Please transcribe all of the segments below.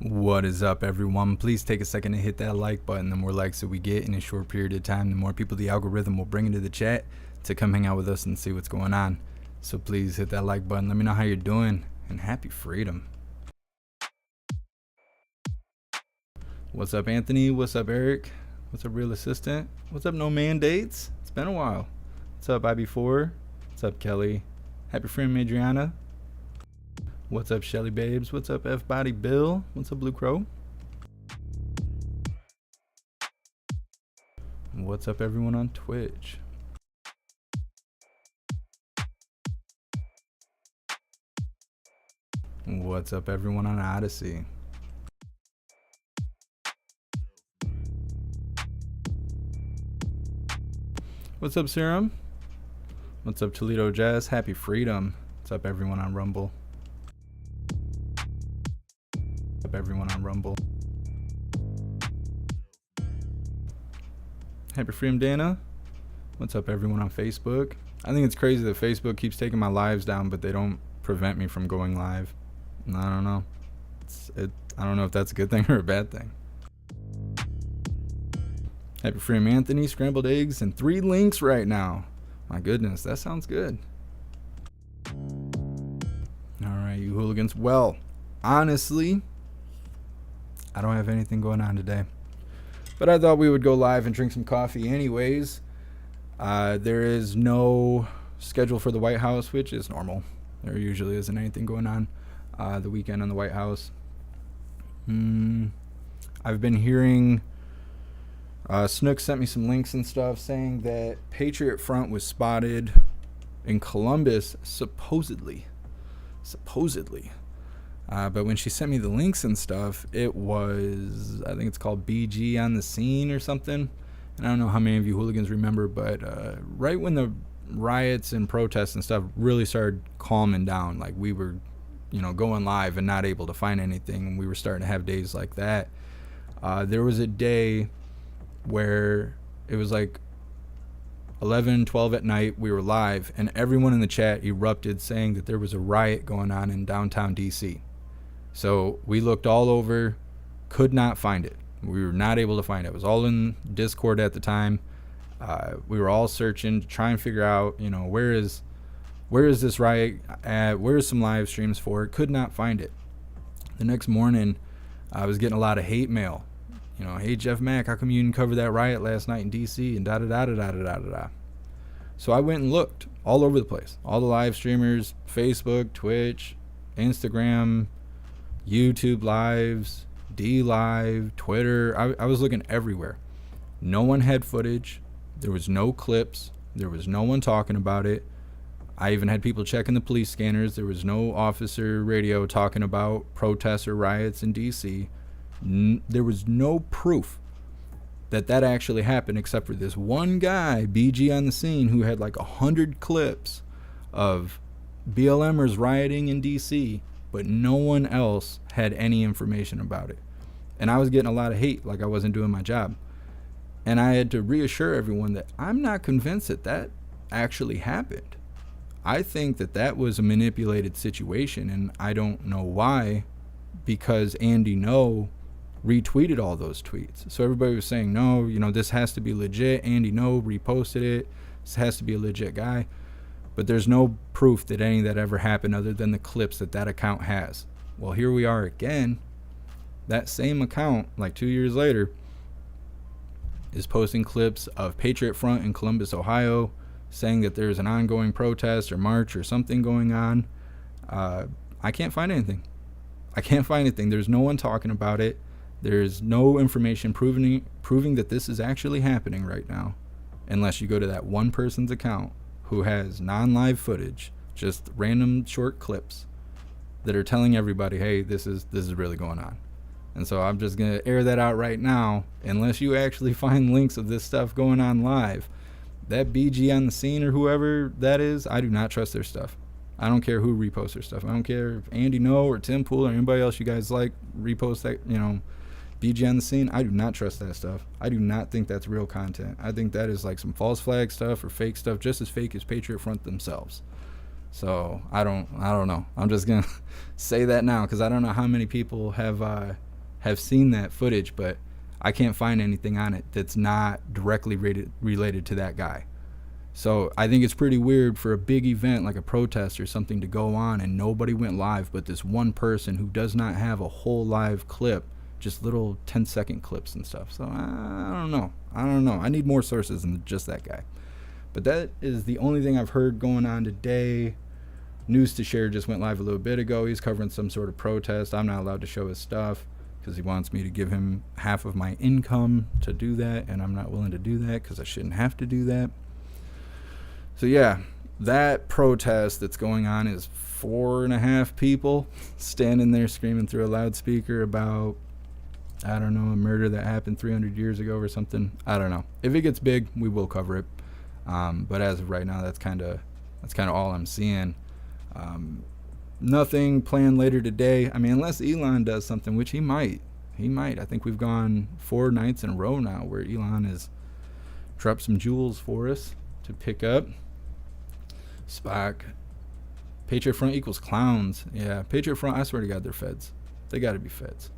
What is up, everyone? Please take a second to hit that like button. The more likes that we get in a short period of time, the more people the algorithm will bring into the chat to come hang out with us and see what's going on. So please hit that like button. Let me know how you're doing, and happy freedom. What's up, Anthony? What's up, Eric? What's up, Real Assistant? What's up, No Mandates? It's been a while. What's up, IB4? What's up, Kelly? Happy freedom, Adriana. What's up, Shelly Babes? What's up, F Body Bill? What's up, Blue Crow? What's up, everyone on Twitch? What's up, everyone on Odyssey? What's up, Serum? What's up, Toledo Jazz? Happy freedom. What's up, everyone on Rumble? Everyone on Rumble. Happy freedom, Dana. What's up, everyone on Facebook? I think it's crazy that Facebook keeps taking my lives down, but they don't prevent me from going live. I don't know. I don't know if that's a good thing or a bad thing. Happy freedom, Anthony. Scrambled eggs and 3 links right now. My goodness, that sounds good. All right, you hooligans. Well, honestly, I don't have anything going on today, but I thought we would go live and drink some coffee anyways. There is no schedule for the White House, which is normal. There usually isn't anything going on the weekend on the White House. I've been hearing Snook sent me some links and stuff saying that Patriot Front was spotted in Columbus, supposedly. But when she sent me the links and stuff, it was, I think it's called BG on the scene or something. And I don't know how many of you hooligans remember, but right when the riots and protests and stuff really started calming down, like we were, going live and not able to find anything, and we were starting to have days like that. There was a day where it was like 11, 12 at night, we were live, and everyone in the chat erupted saying that there was a riot going on in downtown DC. So we looked all over, could not find it. We were not able to find it. It was all in Discord at the time. We were all searching to try and figure out, where is this riot at? Where's some live streams for it? Could not find it. The next morning, I was getting a lot of hate mail. Hey, Jeff Mack, how come you didn't cover that riot last night in DC and da-da-da-da-da-da-da-da. So I went and looked all over the place. All the live streamers, Facebook, Twitch, Instagram, YouTube lives, D Live, Twitter. I was looking everywhere. No one had footage. There was no clips. There was no one talking about it. I even had people checking the police scanners. There was no officer radio talking about protests or riots in DC. There was no proof that actually happened, except for this one guy, BG on the scene, who had like 100 clips of BLMers rioting in DC, but no one else had any information about it. And I was getting a lot of hate, like I wasn't doing my job. And I had to reassure everyone that I'm not convinced that actually happened. I think that was a manipulated situation, and I don't know why, because Andy No retweeted all those tweets. So everybody was saying, no, this has to be legit. Andy No reposted it. This has to be a legit guy. But there's no proof that any of that ever happened other than the clips that account has. Well, here we are again. That same account, like 2 years later, is posting clips of Patriot Front in Columbus, Ohio, saying that there's an ongoing protest or march or something going on. I can't find anything. There's no one talking about it. There's no information proving that this is actually happening right now, unless you go to that one person's account who has non-live footage, just random short clips that are telling everybody, hey, this is really going on. And so I'm just going to air that out right now. Unless you actually find links of this stuff going on live, that BG on the scene or whoever that is, I do not trust their stuff. I don't care who reposts their stuff. I don't care if Andy No or Tim Pool or anybody else you guys like repost that, BG on the scene. I do not trust that stuff. I do not think that's real content. I think that is like some false flag stuff or fake stuff, just as fake as Patriot Front themselves. So I don't know. I'm just gonna say that now, because I don't know how many people have have seen that footage, but I can't find anything on it that's not directly related to that guy. So I think it's pretty weird for a big event like a protest or something to go on and nobody went live but this one person who does not have a whole live clip, just little 10-second clips and stuff. So I don't know. I need more sources than just that guy. But that is the only thing I've heard going on today. News to Share just went live a little bit ago. He's covering some sort of protest. I'm not allowed to show his stuff because he wants me to give him half of my income to do that, and I'm not willing to do that because I shouldn't have to do that. So yeah, that protest that's going on is 4.5 people standing there screaming through a loudspeaker about, I don't know, a murder that happened 300 years ago or something. I don't know. If it gets big, we will cover it. But as of right now, that's kind of all I'm seeing. Nothing planned later today. I mean, unless Elon does something, which he might. I think we've gone 4 nights in a row now where Elon has dropped some jewels for us to pick up. Spock. Patriot Front equals clowns. Yeah, Patriot Front, I swear to God, they're feds. They got to be feds.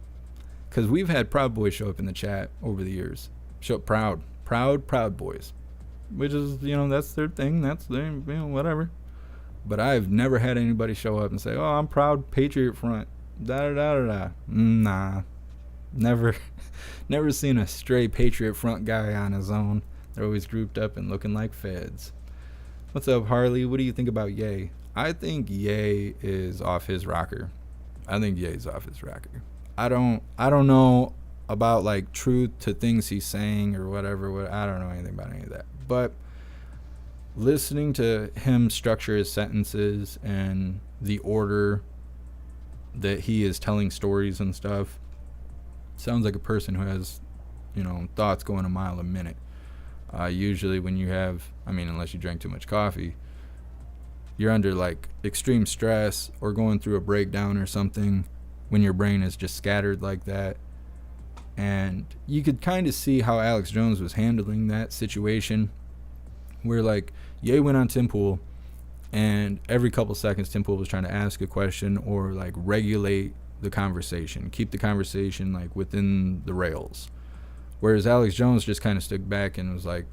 Because we've had Proud Boys show up in the chat over the years. Show up Proud Boys. Which is, that's their thing. That's their, whatever. But I've never had anybody show up and say, oh, I'm proud Patriot Front. Da-da-da-da-da. Nah. Never seen a stray Patriot Front guy on his own. They're always grouped up and looking like feds. What's up, Harley? What do you think about Ye? I think Ye is off his rocker. I don't know about like truth to things he's saying or whatever. I don't know anything about any of that. But listening to him structure his sentences and the order that he is telling stories and stuff sounds like a person who has, thoughts going a mile a minute. Usually when you have, unless you drank too much coffee, you're under like extreme stress or going through a breakdown or something when your brain is just scattered like that. And you could kind of see how Alex Jones was handling that situation where like Ye went on Tim Pool and every couple seconds Tim Pool was trying to ask a question or like regulate the conversation, keep the conversation like within the rails. Whereas Alex Jones just kind of stood back and was like,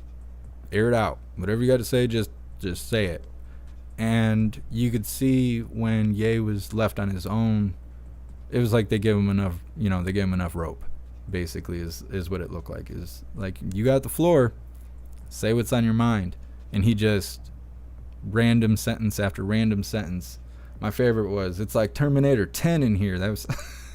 air it out. Whatever you got to say, just say it. And you could see when Ye was left on his own, it was like they gave him enough rope, basically, is what it looked like. Is like, you got the floor, say what's on your mind. And he just, random sentence after random sentence. My favorite was, it's like Terminator 10 in here. That was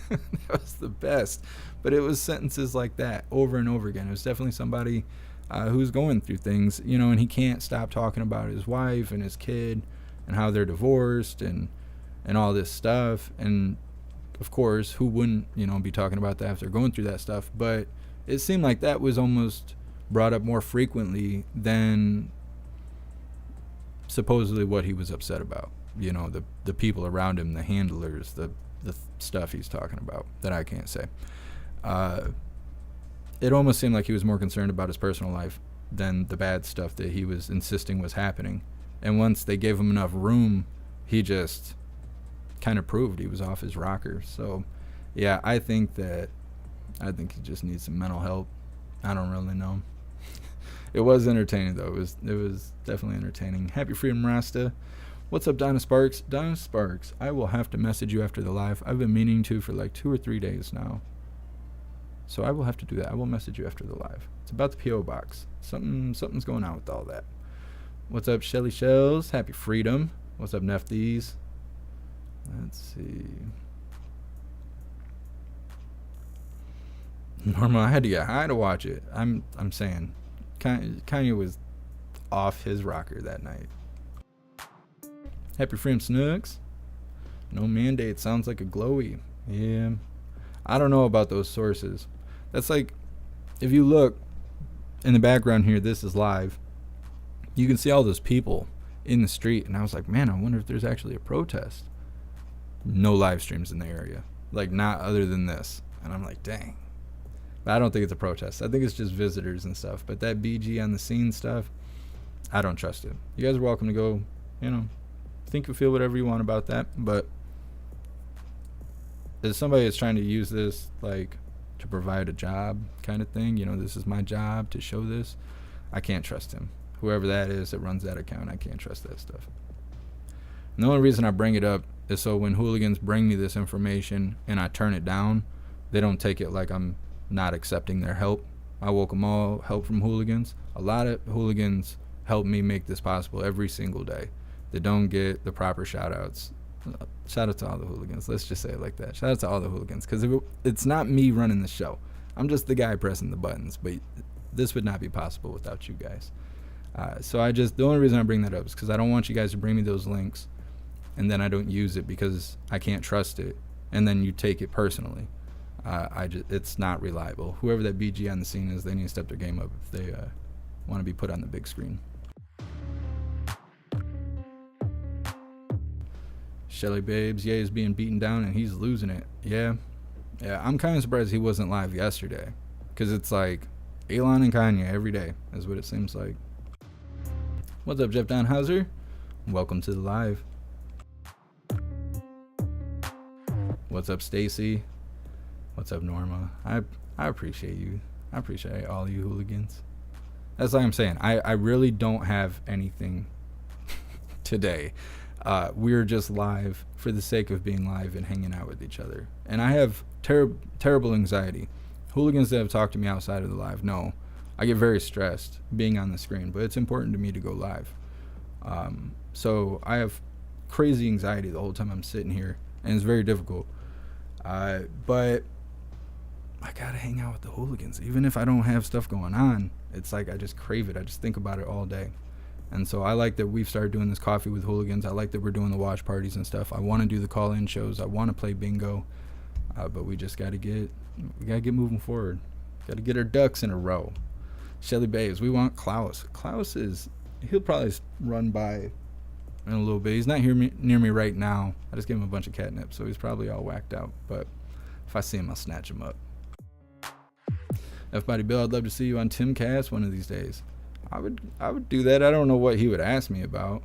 that was the best. But it was sentences like that over and over again. It was definitely somebody who's going through things, and he can't stop talking about his wife and his kid and how they're divorced and all this stuff. And of course, who wouldn't, be talking about that if they're going through that stuff? But it seemed like that was almost brought up more frequently than supposedly what he was upset about. The people around him, the handlers, the stuff he's talking about that I can't say. It almost seemed like he was more concerned about his personal life than the bad stuff that he was insisting was happening. And once they gave him enough room, he just kind of proved he was off his rocker. So, yeah, I think he just needs some mental help. I don't really know. It was entertaining, though. It was definitely entertaining. Happy Freedom Rasta. What's up, Donna Sparks? Donna Sparks, I will have to message you after the live. I've been meaning to for like 2 or 3 days now. So I will have to do that. I will message you after the live. It's about the P.O. box. Something's going on with all that. What's up, Shelly Shells? Happy Freedom. What's up, Nefties? Let's see. Normal, I had to get high to watch it. I'm saying Kanye was off his rocker that night. Happy Freedom Snooks. No mandate. Sounds like a glowy. Yeah. I don't know about those sources. That's like, if you look in the background here, this is live. You can see all those people in the street. And I was like, man, I wonder if there's actually a protest. No live streams in the area. Like, not other than this. And I'm like, dang. But I don't think it's a protest. I think it's just visitors and stuff. But that BG on the scene stuff, I don't trust it. You guys are welcome to go, think and feel whatever you want about that. But as somebody that's trying to use this, like, to provide a job kind of thing. This is my job to show this. I can't trust him. Whoever that is that runs that account, I can't trust that stuff. And the only reason I bring it up is so when hooligans bring me this information and I turn it down, they don't take it like I'm not accepting their help. I welcome all help from hooligans. A lot of hooligans help me make this possible every single day. They don't get the proper shout outs. Shout out to all the hooligans. Let's just say it like that. Shout out to all the hooligans, because it's not me running the show. I'm just the guy pressing the buttons, but this would not be possible without you guys. So the only reason I bring that up is because I don't want you guys to bring me those links and then I don't use it because I can't trust it, and then you take it personally. It's not reliable. Whoever that BG on the scene is, they need to step their game up if they want to be put on the big screen. Shelly Babes, Ye is being beaten down and he's losing it. Yeah, I'm kind of surprised he wasn't live yesterday, because it's like Elon and Kanye every day is what it seems like. What's up, Jeff Donhauser? Welcome to the live. What's up, Stacy? What's up, Norma? I appreciate you. I appreciate all you hooligans. That's like I'm saying. I really don't have anything today. We're just live for the sake of being live and hanging out with each other. And I have terrible anxiety. Hooligans that have talked to me outside of the live know I get very stressed being on the screen, but it's important to me to go live. So I have crazy anxiety the whole time I'm sitting here, and it's very difficult. But I gotta hang out with the hooligans. Even if I don't have stuff going on, it's like I just crave it. I just think about it all day. And so I like that we've started doing this coffee with hooligans. I like that we're doing the watch parties and stuff. I want to do the call-in shows. I want to play bingo. But we just got to get moving forward. Got to get our ducks in a row. Shelly Babes, we want Klaus. He'll probably run by in a little bit. He's not near me right now. I just gave him a bunch of catnip, so he's probably all whacked out. But if I see him, I'll snatch him up. F-Body Bill, I'd love to see you on Timcast one of these days. I would do that. I don't know what he would ask me about,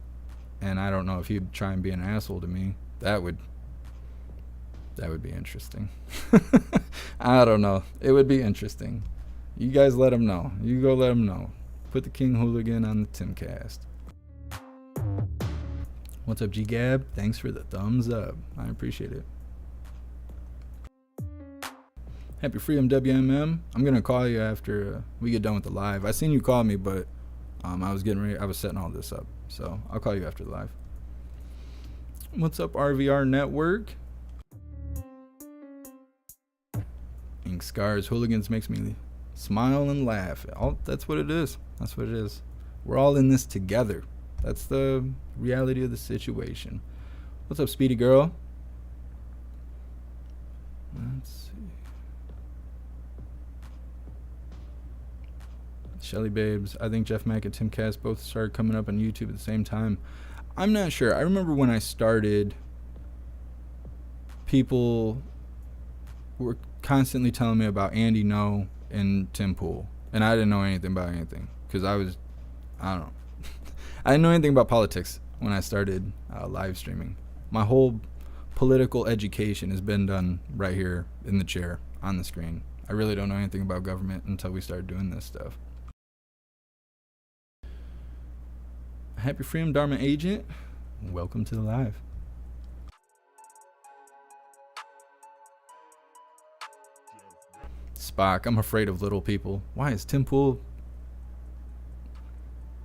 and I don't know if he'd try and be an asshole to me. That would be interesting. I don't know. It would be interesting. You guys let him know. You go let him know. Put the King Hooligan on the Timcast. What's up, G-Gab? Thanks for the thumbs up. I appreciate it. Happy Freedom WMM. I'm going to call you after we get done with the live. I seen you call me, but I was getting ready. I was setting all this up. So I'll call you after the live. What's up, RVR Network? Ink Scars. Hooligans makes me smile and laugh. That's what it is. That's what it is. We're all in this together. That's the reality of the situation. What's up, Speedy Girl? Let's see. Shelly Babes, I think Jeff Mack and Tim Cass both started coming up on YouTube at the same time. I'm not sure. I remember when I started, people were constantly telling me about Andy No and Tim Pool, and I didn't know anything about anything because I don't know. I didn't know anything about politics when I started live streaming. My whole political education has been done right here in the chair on the screen. I really don't know anything about government until we started doing this stuff. Happy Freedom Dharma Agent, welcome to the live. Spock, I'm afraid of little people. Why is Tim Pool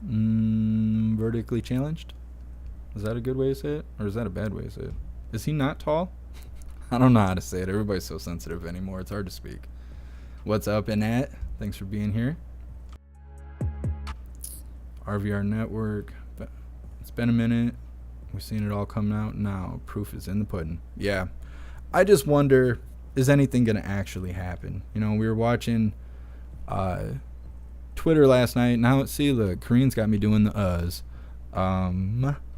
vertically challenged? Is that a good way to say it? Or is that a bad way to say it? Is he not tall? I don't know how to say it. Everybody's so sensitive anymore. It's hard to speak. What's up, Annette? Thanks for being here. RVR Network. It's been a minute. We've seen it all come out now. Proof is in the pudding. Yeah. I just wonder, is anything going to actually happen? You know, we were watching Twitter last night. Now, see, the Koreans got me doing the uhs.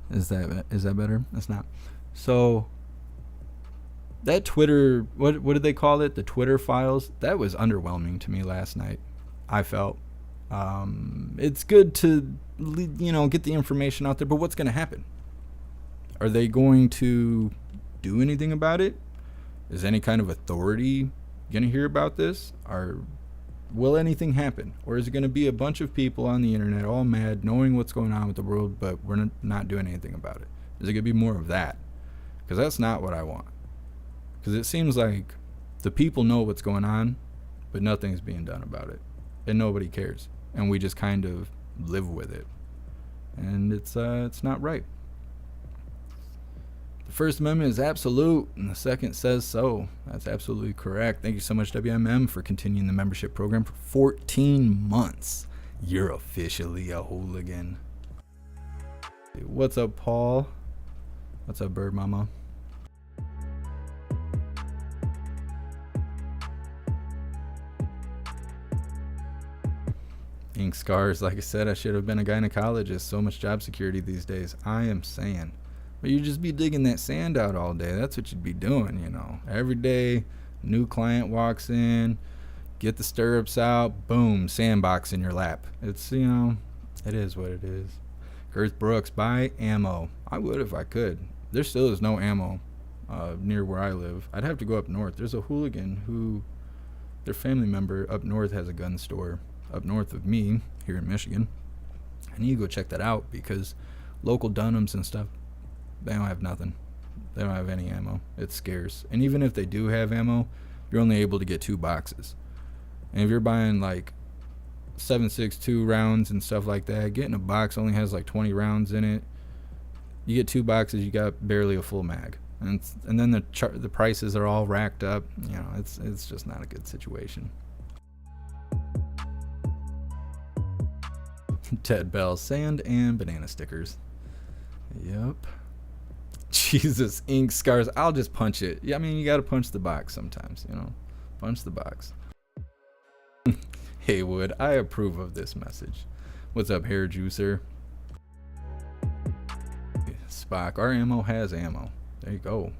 Is that better? That's not. So, that Twitter, what did they call it? The Twitter files? That was underwhelming to me last night, I felt. It's good to, get the information out there, but what's going to happen? Are they going to do anything about it? Is any kind of authority going to hear about this? Or will anything happen? Or is it going to be a bunch of people on the internet all mad, knowing what's going on with the world, but we're not doing anything about it? Is it going to be more of that? Because that's not what I want. Because it seems like the people know what's going on, but nothing's being done about it. And nobody cares. And we just kind of live with it. And it's not right. The First Amendment is absolute, and the Second says so. That's absolutely correct. Thank you so much, WMM, for continuing the membership program for 14 months. You're officially a hooligan. What's up, Paul? What's up, Bird Mama? Ink scars. Like I said, I should have been a gynecologist. So much job security these days. I am saying. But you'd just be digging that sand out all day. That's what you'd be doing, you know. Every day, new client walks in, get the stirrups out, boom, sandbox in your lap. It's, you know, it is what it is. Girth Brooks, buy ammo. I would if I could. There still is no ammo near where I live. I'd have to go up north. There's a hooligan who, their family member up north has a gun store up north of me here in Michigan. I need to go check that out because local Dunhams and stuff, they don't have nothing. They don't have any ammo. It's scarce. And even if they do have ammo, you're only able to get 2 boxes. And if you're buying like 7.62 rounds and stuff like that, getting a box only has like 20 rounds in it. You get 2 boxes, you got barely a full mag. And then the prices are all racked up. You know, it's just not a good situation. Ted Bell, sand and banana stickers. Yep. Jesus, ink scars. I'll just punch it. Yeah, I mean, you gotta punch the box sometimes, you know. Punch the box. Haywood, I approve of this message. What's up, hair juicer? Spock, our ammo has ammo. There you go.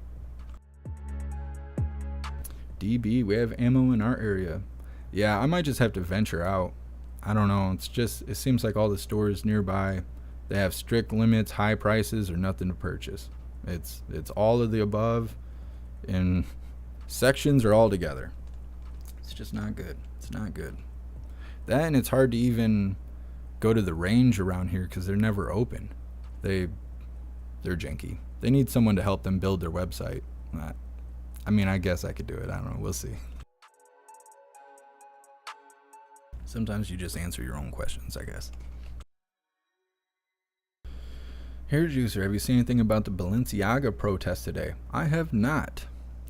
DB, we have ammo in our area. Yeah, I might just have to venture out. I don't know. It seems like all the stores nearby, they have strict limits, high prices, or nothing to purchase. It's all of the above, and sections are all together. It's just not good. It's not good. That, and it's hard to even go to the range around here because they're never open. They're janky. They need someone to help them build their website. I mean, I guess I could do it. I don't know. We'll see. Sometimes you just answer your own questions, I guess. Hair Juicer, have you seen anything about the Balenciaga protest today? I have not.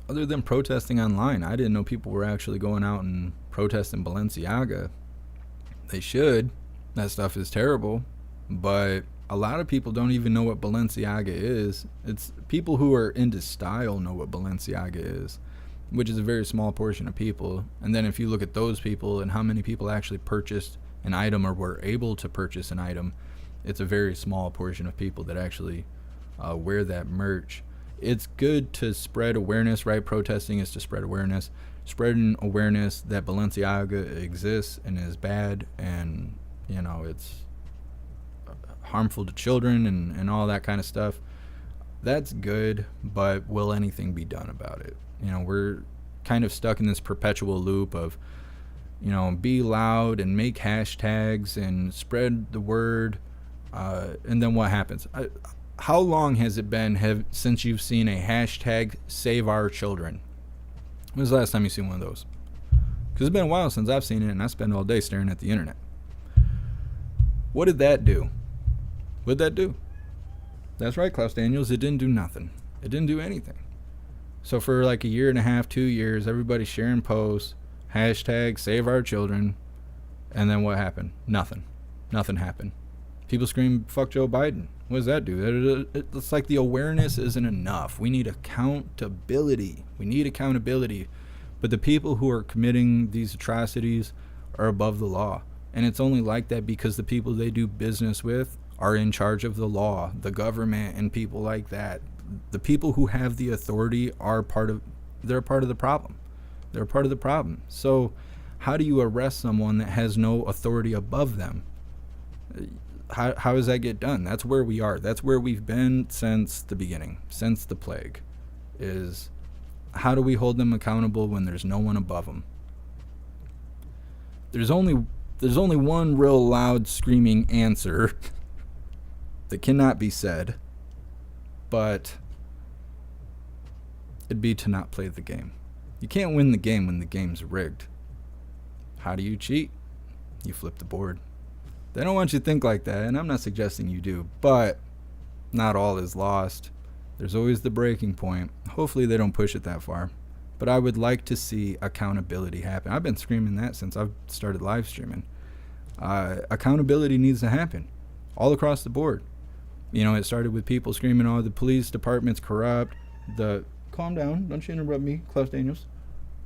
Other than protesting online, I didn't know people were actually going out and protesting Balenciaga. They should. That stuff is terrible. But a lot of people don't even know what Balenciaga is. It's people who are into style know what Balenciaga is, which is a very small portion of people. And then if you look at those people and how many people actually purchased an item or were able to purchase an item, it's a very small portion of people that actually wear that merch. It's good to spread awareness, right? Protesting is to spread awareness. Spreading awareness that Balenciaga exists and is bad, and, you know, it's harmful to children and all that kind of stuff. That's good, but will anything be done about it? You know, we're kind of stuck in this perpetual loop of, you know, be loud and make hashtags and spread the word. And then what happens? How long has it been since you've seen a hashtag save our children? When was the last time you seen one of those? Because it's been a while since I've seen it, and I spend all day staring at the internet. What did that do? What did that do? That's right, Klaus Daniels. It didn't do nothing. It didn't do anything. So for like a year and a half, 2 years, everybody's sharing posts, hashtag save our children, and then what happened? Nothing. Nothing happened. People scream, fuck Joe Biden. What does that do? It's like the awareness isn't enough. We need accountability. We need accountability. But the people who are committing these atrocities are above the law. And it's only like that because the people they do business with are in charge of the law, the government, and people like that. The people who have the authority are they're part of the problem. They're part of the problem. So how do you arrest someone that has no authority above them? How does that get done? That's where we are. That's where we've been since the beginning, since the plague, is How do we hold them accountable when there's no one above them? There's only one real loud screaming answer that cannot be said, but it'd be to not play the game. You can't win the game when the game's rigged. How do you cheat? You flip the board. They don't want you to think like that, and I'm not suggesting you do, but not all is lost. There's always the breaking point. Hopefully they don't push it that far. But I would like to see accountability happen. I've been screaming that since I've started live streaming. Accountability needs to happen all across the board. You know, it started with people screaming, oh, the police department's corrupt. Calm down. Don't you interrupt me, Klaus Daniels.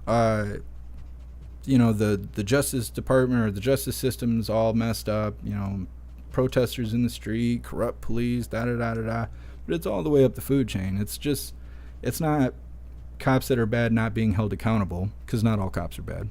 You know, the justice department or the justice system's all messed up. You know, protesters in the street, corrupt police, da-da-da-da-da. But it's all the way up the food chain. It's not cops that are bad not being held accountable, because not all cops are bad.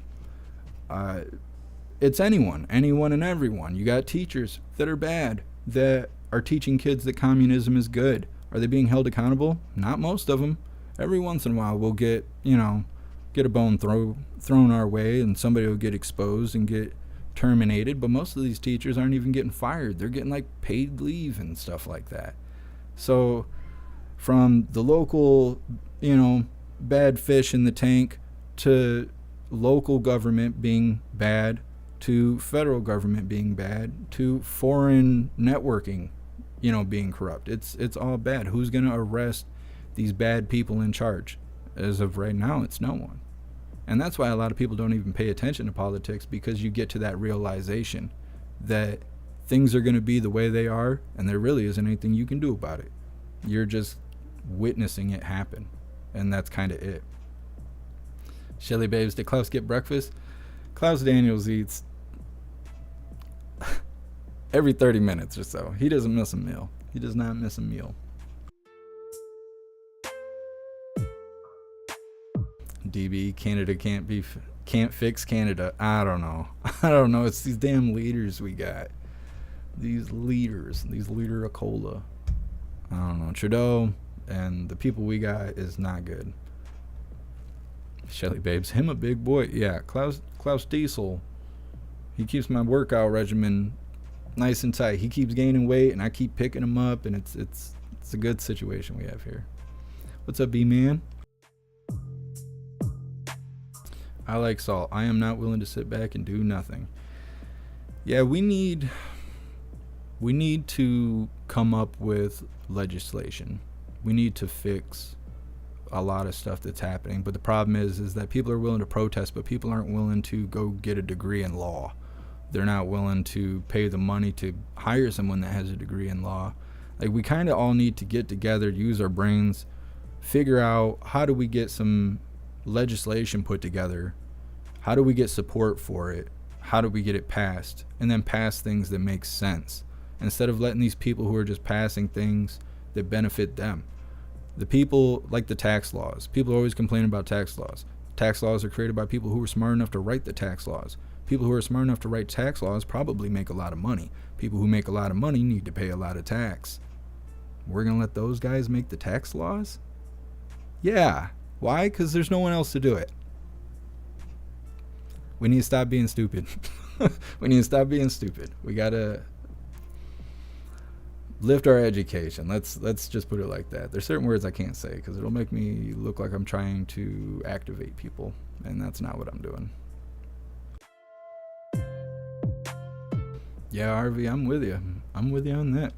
It's anyone and everyone. You got teachers that are bad, that are teaching kids that communism is good. Are they being held accountable? Not most of them. Every once in a while we'll get a bone thrown our way, and somebody will get exposed and get terminated, but most of these teachers aren't even getting fired. They're getting like paid leave and stuff like that. So from the local, bad fish in the tank, to local government being bad, to federal government being bad, to foreign networking, being corrupt. It's all bad. Who's going to arrest these bad people in charge? As of right now, it's no one. And that's why a lot of people don't even pay attention to politics, because you get to that realization that things are going to be the way they are, and there really isn't anything you can do about it. You're just witnessing it happen, and that's kind of it. Shelly Babes, did Klaus get breakfast? Klaus Daniels eats every 30 minutes or so. He doesn't miss a meal. He does not miss a meal. DB, Canada can't fix Canada. I don't know. It's these damn leaders we got. These leader of cola. I don't know. Trudeau and the people we got is not good. Shelly Babes, him a big boy. Yeah, Klaus Diesel. He keeps my workout regimen nice and tight. He keeps gaining weight, and I keep picking him up, and it's a good situation we have here. What's up, B-Man? I like salt. I am not willing to sit back and do nothing. Yeah, we need to come up with legislation. We need to fix a lot of stuff that's happening. But the problem is that people are willing to protest, but people aren't willing to go get a degree in law. They're not willing to pay the money to hire someone that has a degree in law. Like, we kind of all need to get together, use our brains, figure out how do we get some legislation put together, how do we get support for it, how do we get it passed, and then pass things that make sense, instead of letting these people who are just passing things that benefit them. The people, like the tax laws, people always complain about tax laws. Tax laws are created by people who were smart enough to write the tax laws. People who are smart enough to write tax laws probably make a lot of money. People who make a lot of money need to pay a lot of tax. We're going to let those guys make the tax laws? Yeah. Why? Because there's no one else to do it. We need to stop being stupid. We need to stop being stupid. We got to lift our education. Let's just put it like that. There's certain words I can't say because it'll make me look like I'm trying to activate people, and that's not what I'm doing. Yeah, RV, I'm with you. I'm with you on that.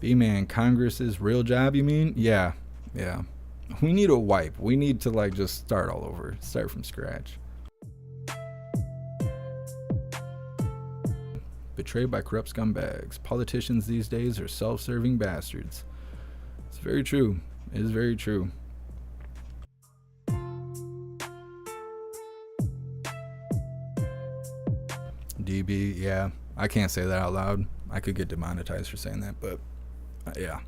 B-Man, Congress's real job, you mean? Yeah. We need a wipe. We need to just start all over. Start from scratch. Betrayed by corrupt scumbags. Politicians these days are self-serving bastards. It's very true. It is very true. DB, yeah. I can't say that out loud. I could get demonetized for saying that, but yeah.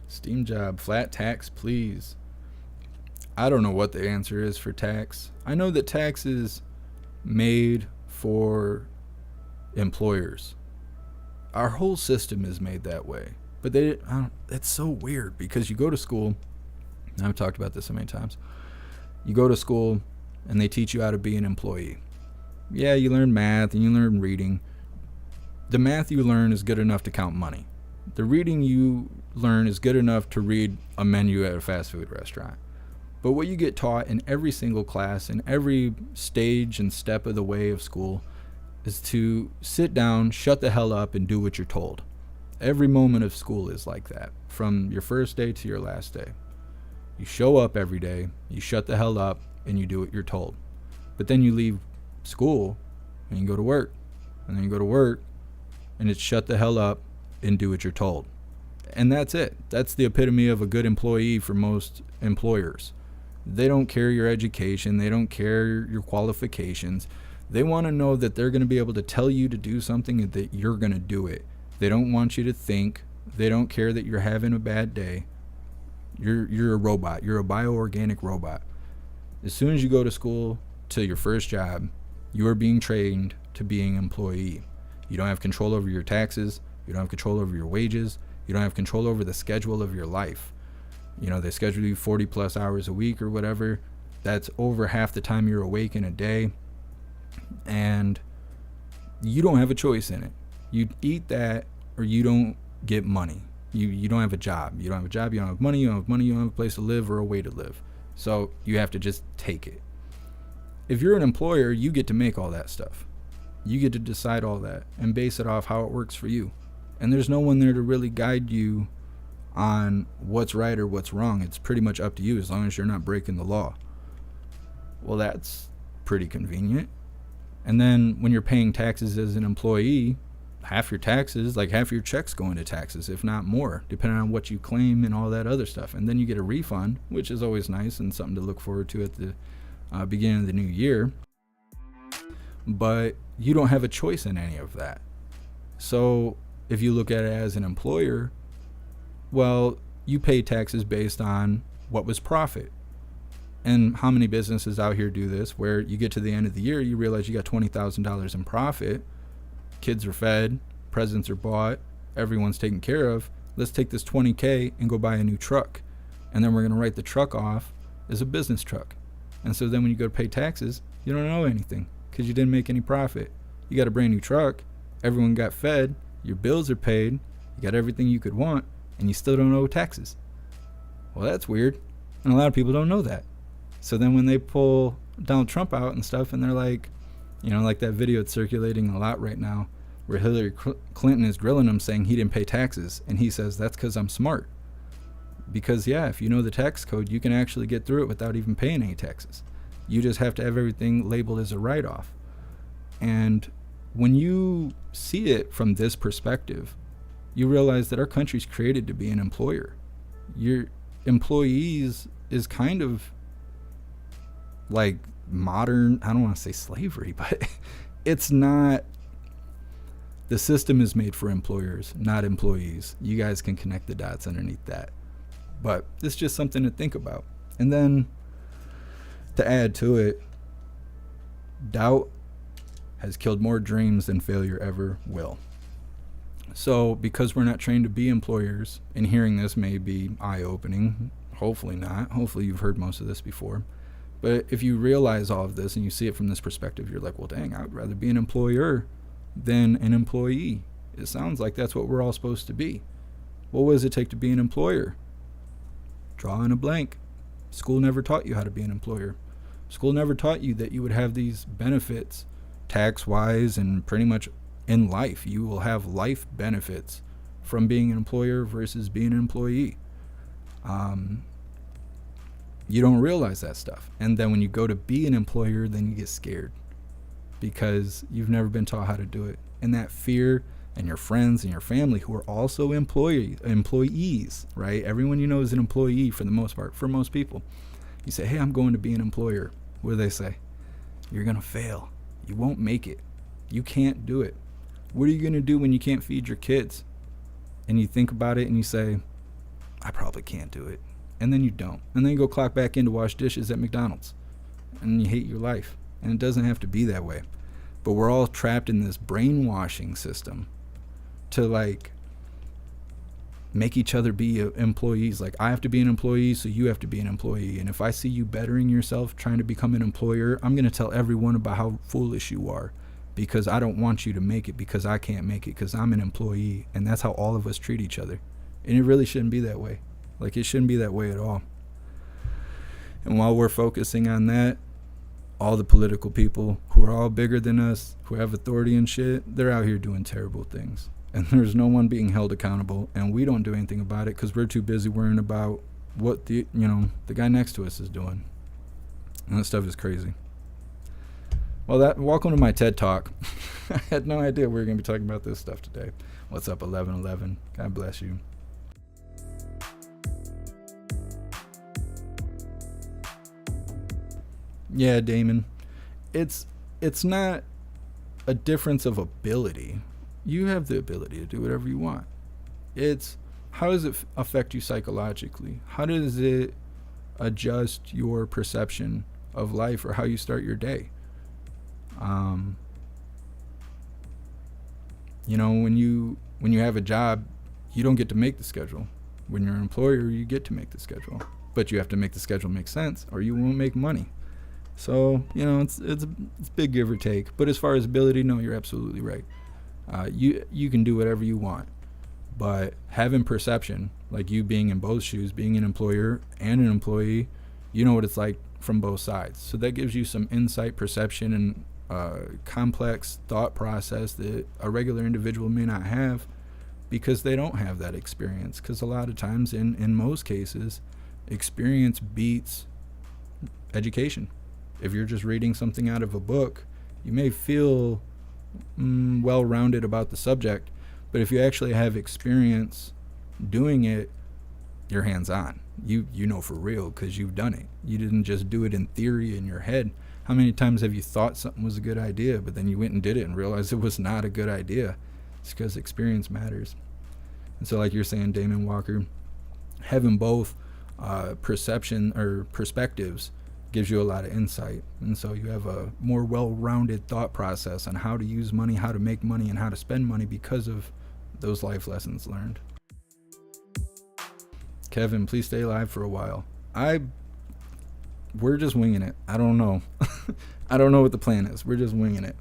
Steam job, flat tax, please. I don't know what the answer is for tax. I know that tax is made for employers. Our whole system is made that way. But it's so weird because you go to school, and I've talked about this so many times. You go to school and they teach you how to be an employee. Yeah, you learn math and you learn reading. The math you learn is good enough to count money. The reading you learn is good enough to read a menu at a fast food restaurant. But what you get taught in every single class, in every stage and step of the way of school, is to sit down, shut the hell up, and do what you're told. Every moment of school is like that, from your first day to your last day. You show up every day, you shut the hell up, and you do what you're told. But then you leave school, and you go to work. And then you go to work, and it's shut the hell up, and do what you're told. And that's it. That's the epitome of a good employee for most employers. They don't care your education. They don't care your qualifications. They want to know that they're going to be able to tell you to do something and that you're going to do it. They don't want you to think. They don't care that you're having a bad day. You're a robot. You're a bioorganic robot. As soon as you go to school to your first job, you are being trained to being an employee. You don't have control over your taxes. You don't have control over your wages. You don't have control over the schedule of your life. You know, they schedule you 40 plus hours a week or whatever. That's over half the time you're awake in a day. And you don't have a choice in it. You eat that or you don't get money. You don't have a job. You don't have a job. You don't have money. You don't have money. You don't have a place to live or a way to live. So you have to just take it. If you're an employer, you get to make all that stuff. You get to decide all that and base it off how it works for you. And there's no one there to really guide you on what's right or what's wrong. It's pretty much up to you as long as you're not breaking the law. Well, that's pretty convenient. And then when you're paying taxes as an employee, half your taxes, like half your checks go into taxes, if not more, depending on what you claim and all that other stuff. And then you get a refund, which is always nice and something to look forward to at the beginning of the new year. But you don't have a choice in any of that. So if you look at it as an employer, well, you pay taxes based on what was profit. And how many businesses out here do this, where you get to the end of the year, you realize you got $20,000 in profit, kids are fed, presents are bought, everyone's taken care of. Let's take this $20K and go buy a new truck. And then we're going to write the truck off as a business truck. And so then when you go to pay taxes, you don't owe anything because you didn't make any profit. You got a brand new truck, everyone got fed, your bills are paid, you got everything you could want, and you still don't owe taxes. Well, that's weird. And a lot of people don't know that. So then when they pull Donald Trump out and stuff, and they're like, you know, like that video that's circulating a lot right now, where Hillary Clinton is grilling him saying he didn't pay taxes. And he says, that's because I'm smart. Because, yeah, if you know the tax code, you can actually get through it without even paying any taxes. You just have to have everything labeled as a write-off. And when you see it from this perspective, you realize that our country's created to be an employer. Your employees is kind of like modern, I don't want to say slavery, but it's not. The system is made for employers, not employees. You guys can connect the dots underneath that. But it's just something to think about. And then to add to it, doubt has killed more dreams than failure ever will. So because we're not trained to be employers, and hearing this may be eye-opening, hopefully not. Hopefully you've heard most of this before. But if you realize all of this and you see it from this perspective, you're like, well, dang, I would rather be an employer than an employee. It sounds like that's what we're all supposed to be. What does it take to be an employer? Draw in a blank. School never taught you how to be an employer. School never taught you that you would have these benefits tax-wise and pretty much in life. You will have life benefits from being an employer versus being an employee. You don't realize that stuff. And then when you go to be an employer, then you get scared because you've never been taught how to do it. And that fear, and your friends and your family who are also employees, right? Everyone you know is an employee for the most part, for most people. You say, hey, I'm going to be an employer. What do they say? You're going to fail. You won't make it. You can't do it. What are you going to do when you can't feed your kids? And you think about it and you say, I probably can't do it. And then you don't. And then you go clock back in to wash dishes at McDonald's. And you hate your life. And it doesn't have to be that way. But we're all trapped in this brainwashing system to like make each other be employees. Like, I have to be an employee, so you have to be an employee. And if I see you bettering yourself, trying to become an employer, I'm going to tell everyone about how foolish you are, because I don't want you to make it, because I can't make it, because I'm an employee. And that's how all of us treat each other. And it really shouldn't be that way. Like, it shouldn't be that way at all. And while we're focusing on that, all the political people who are all bigger than us, who have authority and shit, they're out here doing terrible things. And there's no one being held accountable, and we don't do anything about it because we're too busy worrying about what the guy next to us is doing. And that stuff is crazy. Well, welcome to my TED Talk. I had no idea we were going to be talking about this stuff today. What's up, 1111? God bless you. Yeah, Damon. It's not a difference of ability. You have the ability to do whatever you want. It's how does it affect you psychologically? How does it adjust your perception of life or how you start your day? When you have a job, you don't get to make the schedule. When you're an employer, you get to make the schedule, but you have to make the schedule make sense or you won't make money. So, it's big give or take. But as far as ability, no, you're absolutely right. You can do whatever you want, but having perception, like you being in both shoes, being an employer and an employee, you know what it's like from both sides. So that gives you some insight, perception, and complex thought process that a regular individual may not have because they don't have that experience. Because a lot of times, in most cases, experience beats education. If you're just reading something out of a book, you may feel well-rounded about the subject, but if you actually have experience doing it, you're hands-on. You know for real because you've done it. You didn't just do it in theory in your head. How many times have you thought something was a good idea, but then you went and did it and realized it was not a good idea? It's because experience matters. And so, like you're saying, Damon Walker, having both perception or perspectives gives you a lot of insight, and so you have a more well-rounded thought process on how to use money, how to make money, and how to spend money because of those life lessons learned. Kevin, please stay alive for a while. We're just winging it. I don't know. I don't know what the plan is. We're just winging it.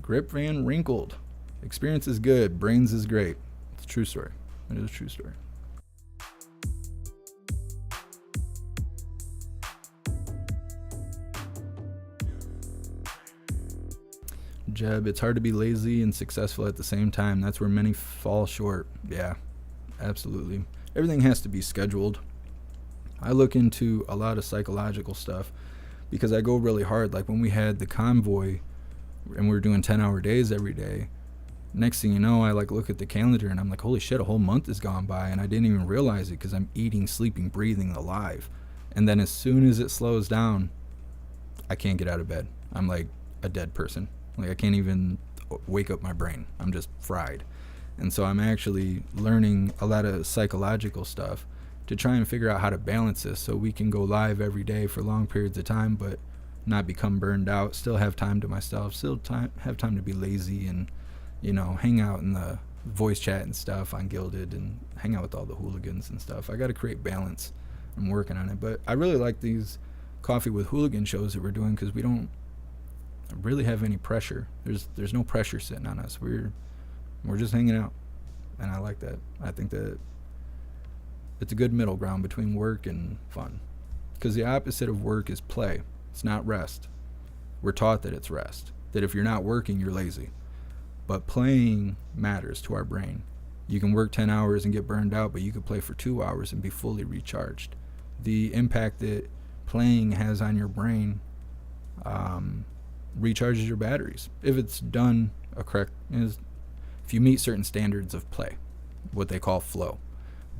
Grip Van Wrinkled. Experience is good. Brains is great. It's a true story. It is a true story. Jeb, it's hard to be lazy and successful at the same time. That's where many fall short. Yeah, absolutely. Everything has to be scheduled. I look into a lot of psychological stuff because I go really hard. Like when we had the convoy and we were doing 10-hour days every day, next thing you know, I look at the calendar and I'm like, holy shit, a whole month has gone by and I didn't even realize it because I'm eating, sleeping, breathing, alive. And then as soon as it slows down, I can't get out of bed. I'm like a dead person. Like I can't even wake up my brain. I'm just fried. And so I'm actually learning a lot of psychological stuff to try and figure out how to balance this so we can go live every day for long periods of time, but not become burned out, still have time to myself, still have time to be lazy and, hang out in the voice chat and stuff on Gilded and hang out with all the hooligans and stuff. I got to create balance. I'm working on it. But I really like these Coffee with Hooligan shows that we're doing because we don't really have any pressure. There's no pressure sitting on us. We're just hanging out, and I like that. I think that it's a good middle ground between work and fun, because the opposite of work is play. It's not rest. We're taught that it's rest, that if you're not working, you're lazy. But playing matters to our brain. You can work 10 hours and get burned out, but you could play for 2 hours and be fully recharged. The impact that playing has on your brain recharges your batteries if it's done if you meet certain standards of play, what they call flow,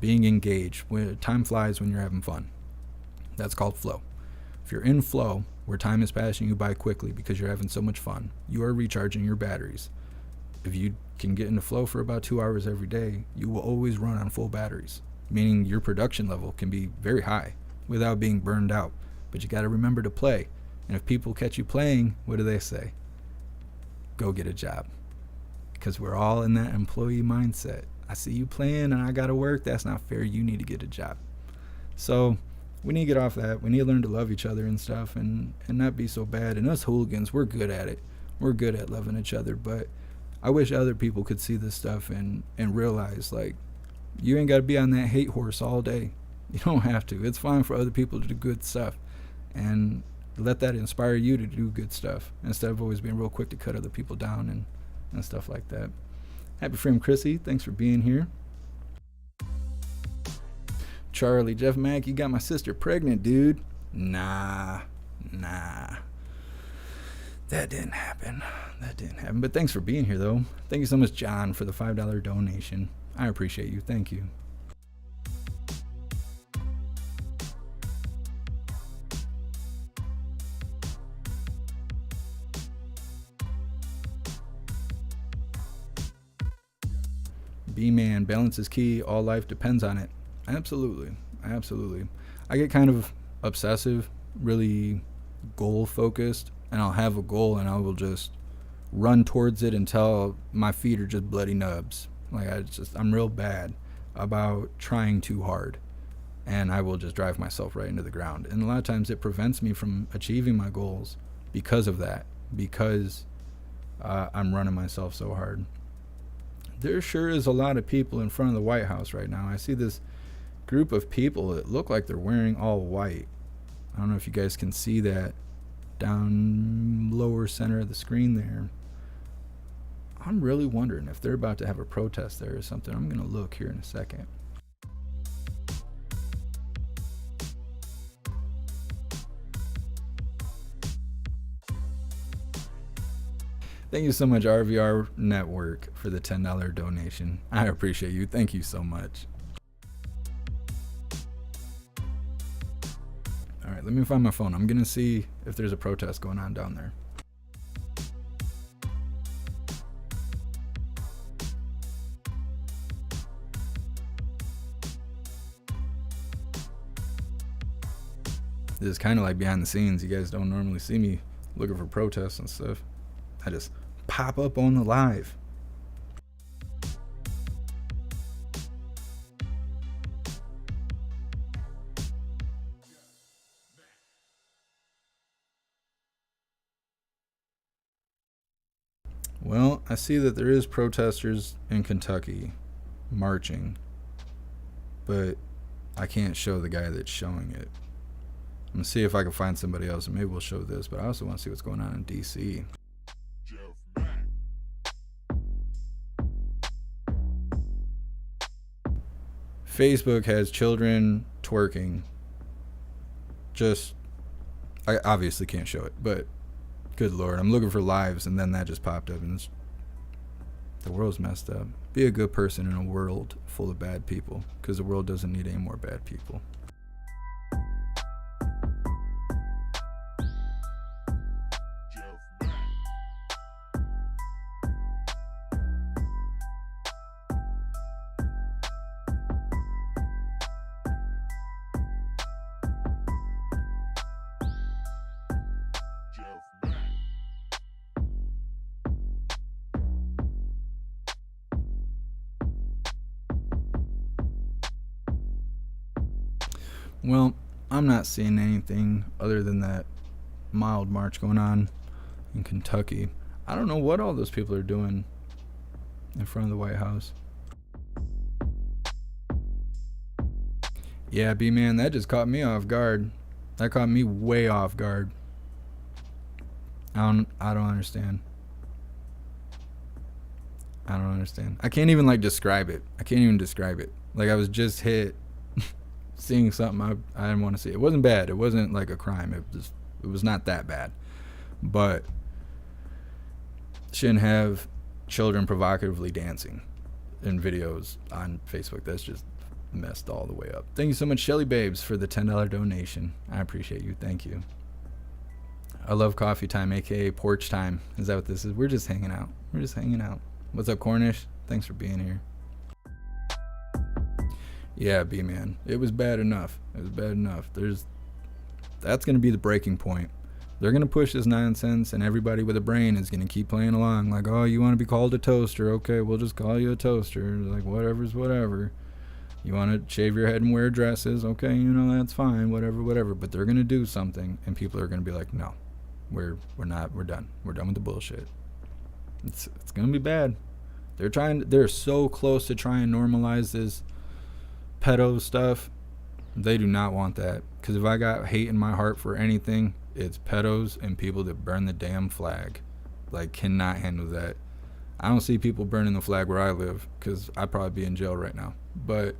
being engaged. When time flies when you're having fun, that's called flow. If you're in flow where time is passing you by quickly because you're having so much fun, you are recharging your batteries. If you can get into flow for about 2 hours every day, you will always run on full batteries, meaning your production level can be very high without being burned out. But you got to remember to play. And if people catch you playing, what do they say? Go get a job. Because we're all in that employee mindset. I see you playing and I got to work. That's not fair. You need to get a job. So we need to get off that. We need to learn to love each other and stuff and not be so bad. And us hooligans, we're good at it. We're good at loving each other. But I wish other people could see this stuff and realize, like, you ain't got to be on that hate horse all day. You don't have to. It's fine for other people to do good stuff. And let that inspire you to do good stuff instead of always being real quick to cut other people down and stuff like that. Happy Freedom Chrissy, thanks for being here. Charlie, Jeff Mack, you got my sister pregnant, dude. Nah. That didn't happen. But thanks for being here, though. Thank you so much, John, for the $5 donation. I appreciate you. Thank you. B-Man, balance is key. All life depends on it. Absolutely. I get kind of obsessive, really goal-focused, and I'll have a goal and I will just run towards it until my feet are just bloody nubs. Like, I'm real bad about trying too hard, and I will just drive myself right into the ground. And a lot of times it prevents me from achieving my goals because of that, because I'm running myself so hard. There sure is a lot of people in front of the White House right now. I see this group of people that look like they're wearing all white. I don't know if you guys can see that down lower center of the screen there. I'm really wondering if they're about to have a protest there or something. I'm going to look here in a second. Thank you so much, RVR Network, for the $10 donation. I appreciate you. Thank you so much. All right, let me find my phone. I'm going to see if there's a protest going on down there. This is kind of like behind the scenes. You guys don't normally see me looking for protests and stuff. I just pop up on the live. Well, I see that there is protesters in Kentucky marching, but I can't show the guy that's showing it. I'm going to see if I can find somebody else, and maybe we'll show this, but I also want to see what's going on in D.C. Facebook has children twerking. I obviously can't show it, but good Lord, I'm looking for lives, and then that just popped up, and the world's messed up. Be a good person in a world full of bad people, because the world doesn't need any more bad people. Well, I'm not seeing anything other than that mild march going on in Kentucky. I don't know what all those people are doing in front of the White House. Yeah, B-Man, that just caught me off guard. That caught me way off guard. I don't understand. I don't understand. I can't even describe it. Like, I was just hit seeing something I didn't want to see. It wasn't bad. It wasn't like a crime. It was not that bad. But shouldn't have children provocatively dancing in videos on Facebook. That's just messed all the way up. Thank you so much, Shelly Babes, for the $10 donation. I appreciate you. Thank you. I love coffee time, aka porch time. Is that what this is? We're just hanging out. What's up, Cornish? Thanks for being here. Yeah, B-Man. It was bad enough. There's That's going to be the breaking point. They're going to push this nonsense, and everybody with a brain is going to keep playing along. Like, oh, you want to be called a toaster? Okay, we'll just call you a toaster. Like, whatever's whatever. You want to shave your head and wear dresses? Okay, that's fine. Whatever. But they're going to do something, and people are going to be like, no, we're not. We're done. We're done with the bullshit. It's going to be bad. They're so close to trying to normalize this pedo stuff. They do not want that. Because if I got hate in my heart for anything, it's pedos and people that burn the damn flag. Like, cannot handle that. I don't see people burning the flag where I live, because I'd probably be in jail right now. But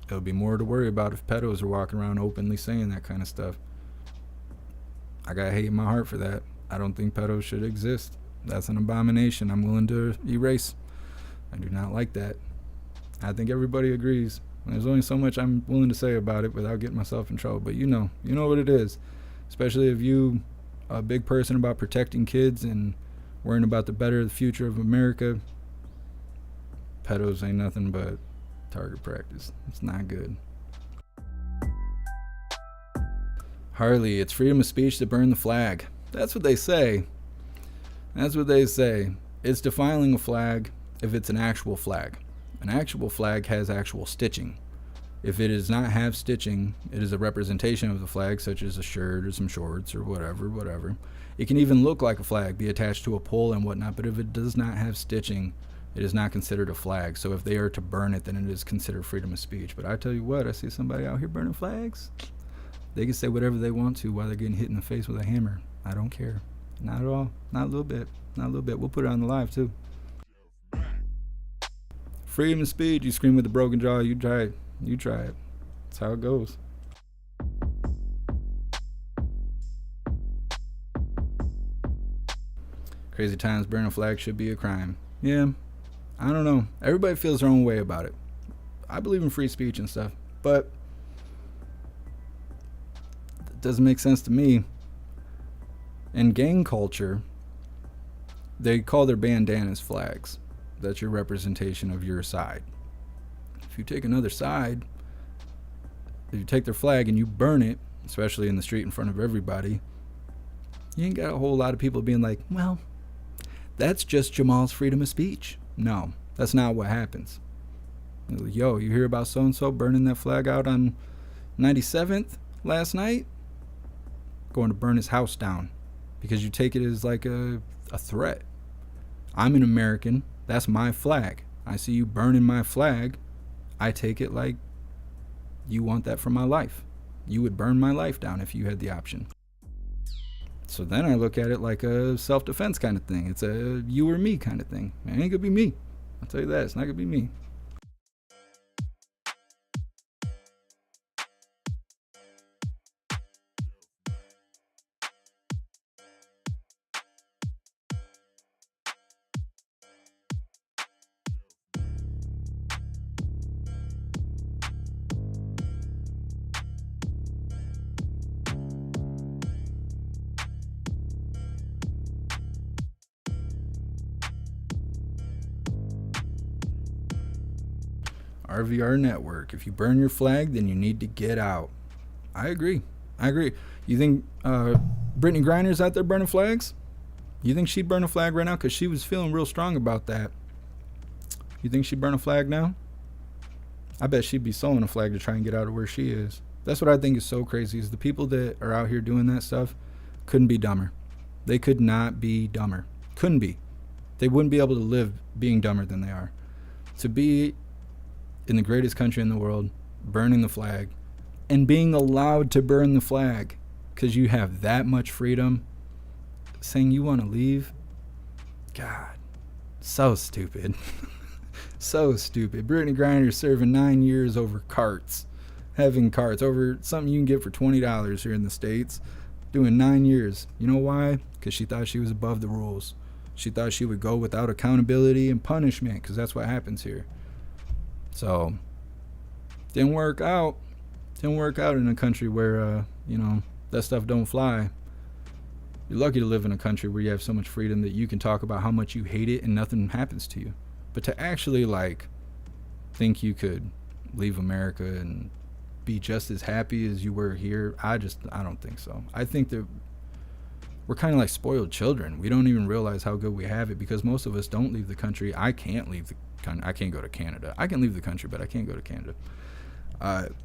it'll be more to worry about if pedos are walking around openly saying that kind of stuff. I got hate in my heart for that. I don't think pedos should exist. That's an abomination I'm willing to erase. I do not like that. I think everybody agrees. There's only so much I'm willing to say about it without getting myself in trouble. But you know what it is. Especially if you are a big person about protecting kids and worrying about the future of America. Pedos ain't nothing but target practice. It's not good. Harley, it's freedom of speech to burn the flag. That's what they say. It's defiling a flag if it's an actual flag. An actual flag has actual stitching. If it does not have stitching, it is a representation of the flag, such as a shirt or some shorts or whatever. It can even look like a flag, be attached to a pole and whatnot, but if it does not have stitching, it is not considered a flag. So if they are to burn it, then it is considered freedom of speech. But I tell you what, I see somebody out here burning flags. They can say whatever they want to while they're getting hit in the face with a hammer. I don't care. Not at all. Not a little bit. We'll put it on the live too. Freedom of speech. You scream with a broken jaw. You try it. That's how it goes. Crazy times, burning a flag should be a crime. Yeah, I don't know. Everybody feels their own way about it. I believe in free speech and stuff, but it doesn't make sense to me. In gang culture, they call their bandanas flags. That's your representation of your side. If you take another side, if you take their flag and you burn it, especially in the street in front of everybody, you ain't got a whole lot of people being like, well, that's just Jamal's freedom of speech. No, that's not what happens. Like, yo, you hear about so-and-so burning that flag out on 97th last night? Going to burn his house down because you take it as like a threat. I'm an American. That's my flag. I see you burning my flag. I take it like you want that for my life. You would burn my life down if you had the option. So then I look at it like a self-defense kind of thing. It's a you or me kind of thing. It ain't gonna be me. I'll tell you that. It's not gonna be me. RVR Network. If you burn your flag, then you need to get out. I agree. You think Brittany Griner's out there burning flags? You think she'd burn a flag right now? Because she was feeling real strong about that. You think she'd burn a flag now? I bet she'd be sewing a flag to try and get out of where she is. That's what I think is so crazy, is the people that are out here doing that stuff couldn't be dumber. They could not be dumber. Couldn't be. They wouldn't be able to live being dumber than they are. To be in the greatest country in the world, burning the flag, and being allowed to burn the flag because you have that much freedom, saying you want to leave, God, so stupid. So stupid. Brittany Griner serving 9 years over carts, having carts over something you can get for $20 here in the States, doing 9 years. You know why? Because she thought she was above the rules. She thought she would go without accountability and punishment, because that's what happens here. So, didn't work out. Didn't work out in a country where, that stuff don't fly. You're lucky to live in a country where you have so much freedom that you can talk about how much you hate it and nothing happens to you. But to actually, think you could leave America and be just as happy as you were here? I don't think so. I think that we're kind of like spoiled children. We don't even realize how good we have it because most of us don't leave the country. I can't leave the country. I can't go to Canada. I can leave the country, but I can't go to Canada.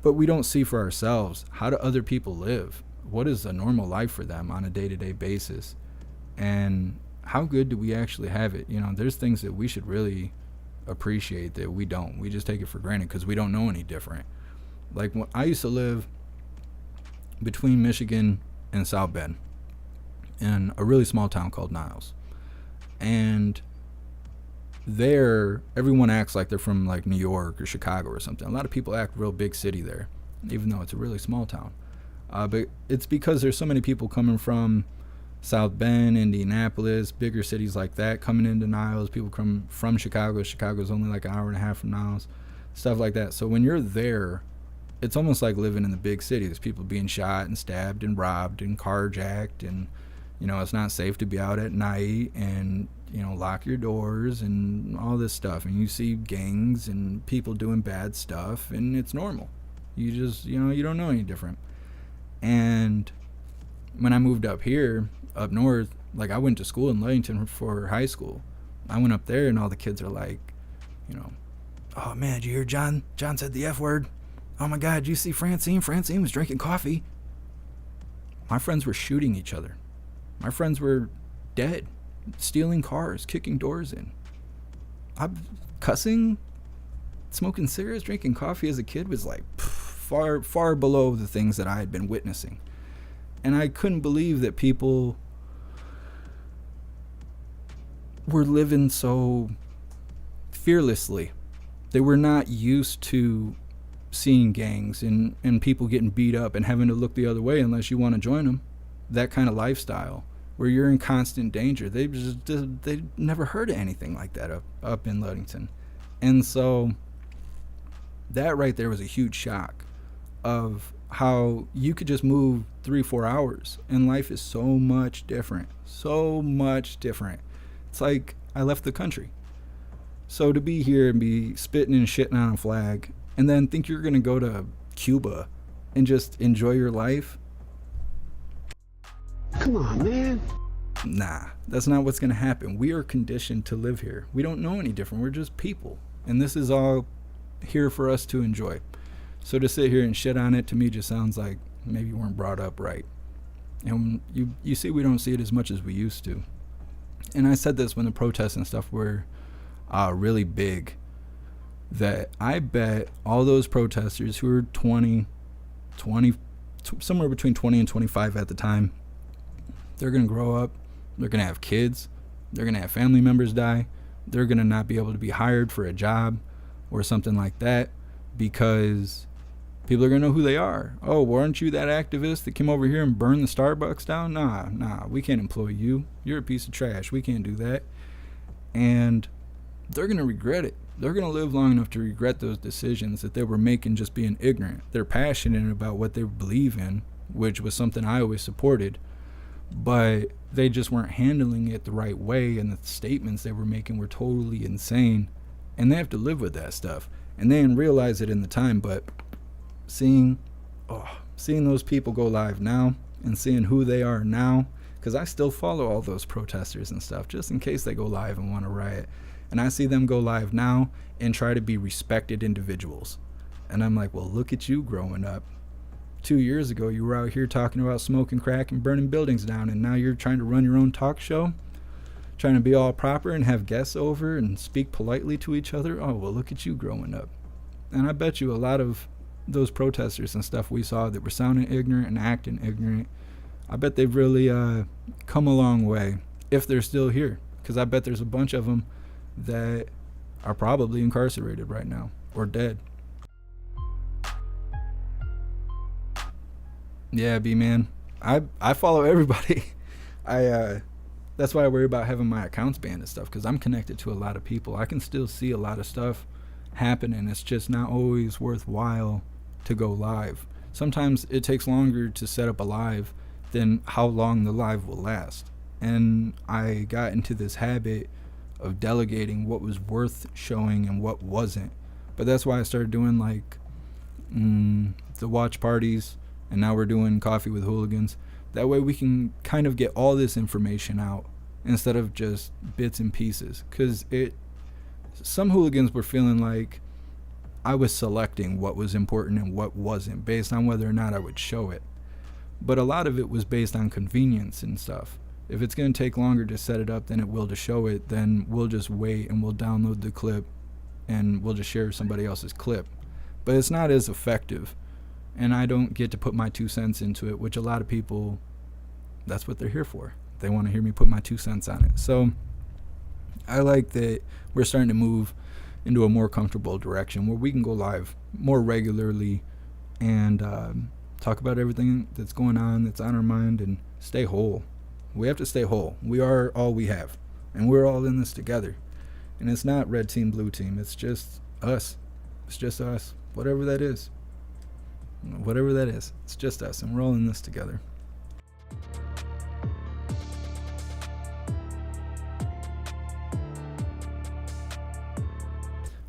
But we don't see for ourselves, how do other people live? What is a normal life for them on a day-to-day basis? And how good do we actually have it? You know, there's things that we should really appreciate that we don't. We just take it for granted because we don't know any different. Like when I used to live between Michigan and South Bend in a really small town called Niles. And there, everyone acts like they're from like New York or Chicago or something. A lot of people act real big city there, even though it's a really small town. But it's because there's so many people coming from South Bend, Indianapolis, bigger cities like that, coming into Niles. People come from Chicago. Chicago's only like an hour and a half from Niles, stuff like that. So when you're there, it's almost like living in the big city. There's people being shot and stabbed and robbed and carjacked, and you know, it's not safe to be out at night, and you know, lock your doors and all this stuff. And you see gangs and people doing bad stuff, and it's normal. You just, you know, you don't know any different. And when I moved up here, up north, like I went to school in Ludington for high school. I went up there and all the kids are like, you know, oh man, did you hear John? John said the F word. Oh my God, did you see Francine? Francine was drinking coffee. My friends were shooting each other. My friends were dead, stealing cars, kicking doors in. I'm cussing, smoking cigarettes, drinking coffee as a kid was like far, far below the things that I had been witnessing. And I couldn't believe that people were living so fearlessly. They were not used to seeing gangs and people getting beat up and having to look the other way unless you want to join them. That kind of lifestyle where you're in constant danger. They never heard of anything like that up in Ludington. And so that right there was a huge shock of how you could just move 3-4 hours and life is so much different. It's like I left the country. So to be here and be spitting and shitting on a flag and then think you're going to go to Cuba and just enjoy your life. Come on, man. Nah, that's not what's going to happen. We are conditioned to live here. We don't know any different. We're just people. And this is all here for us to enjoy. So to sit here and shit on it, to me, just sounds like maybe you weren't brought up right. And you see, we don't see it as much as we used to. And I said this when the protests and stuff were really big, that I bet all those protesters who were 20, somewhere between 20 and 25 at the time, they're going to grow up, they're going to have kids, they're going to have family members die, they're going to not be able to be hired for a job or something like that because people are going to know who they are. Oh, weren't you that activist that came over here and burned the Starbucks down? Nah, we can't employ you. You're a piece of trash. We can't do that. And they're going to regret it. They're going to live long enough to regret those decisions that they were making just being ignorant. They're passionate about what they believe in, which was something I always supported, but they just weren't handling it the right way, and the statements they were making were totally insane, and they have to live with that stuff. And they didn't realize it in the time, but seeing those people go live now and seeing who they are now, because I still follow all those protesters and stuff just in case they go live and want to riot, and I see them go live now and try to be respected individuals, and I'm like, well, look at you growing up. 2 years ago you were out here talking about smoking crack and burning buildings down, and now you're trying to run your own talk show, trying to be all proper and have guests over and speak politely to each other. Oh, well, look at you growing up. And I bet you a lot of those protesters and stuff we saw that were sounding ignorant and acting ignorant, I bet they've really come a long way if they're still here, because I bet there's a bunch of them that are probably incarcerated right now or dead. Yeah, B-man, I follow everybody. That's why I worry about having my accounts banned and stuff, because I'm connected to a lot of people. I can still see a lot of stuff happening. It's just not always worthwhile to go live. Sometimes it takes longer to set up a live than how long the live will last. And I got into this habit of delegating what was worth showing and what wasn't. But that's why I started doing like the watch parties, and now we're doing coffee with hooligans. That way we can kind of get all this information out instead of just bits and pieces. Because some hooligans were feeling like I was selecting what was important and what wasn't based on whether or not I would show it. But a lot of it was based on convenience and stuff. If it's going to take longer to set it up than it will to show it, then we'll just wait and we'll download the clip and we'll just share somebody else's clip. But it's not as effective, and I don't get to put my 2 cents into it, which a lot of people, that's what they're here for. They want to hear me put my 2 cents on it. So I like that we're starting to move into a more comfortable direction where we can go live more regularly and talk about everything that's going on, that's on our mind, and stay whole. We have to stay whole. We are all we have, and we're all in this together. And it's not red team, blue team. It's just us. It's just us. Whatever that is. Whatever that is. It's just us, and we're all in this together.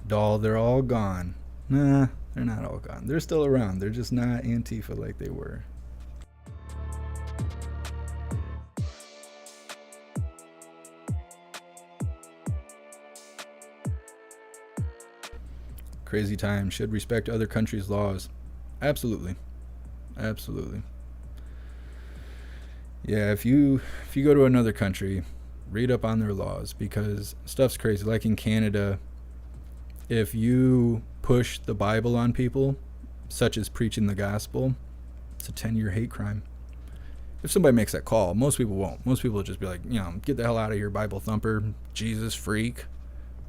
Doll, they're all gone. Nah, they're not all gone. They're still around. They're just not Antifa like they were. Crazy time. Should respect other countries' laws. Absolutely. Absolutely. Yeah, if you go to another country, read up on their laws, because stuff's crazy. Like in Canada, if you push the Bible on people, such as preaching the gospel, it's a 10-year hate crime. If somebody makes that call, most people won't. Most people will just be like, get the hell out of here, Bible thumper, Jesus freak.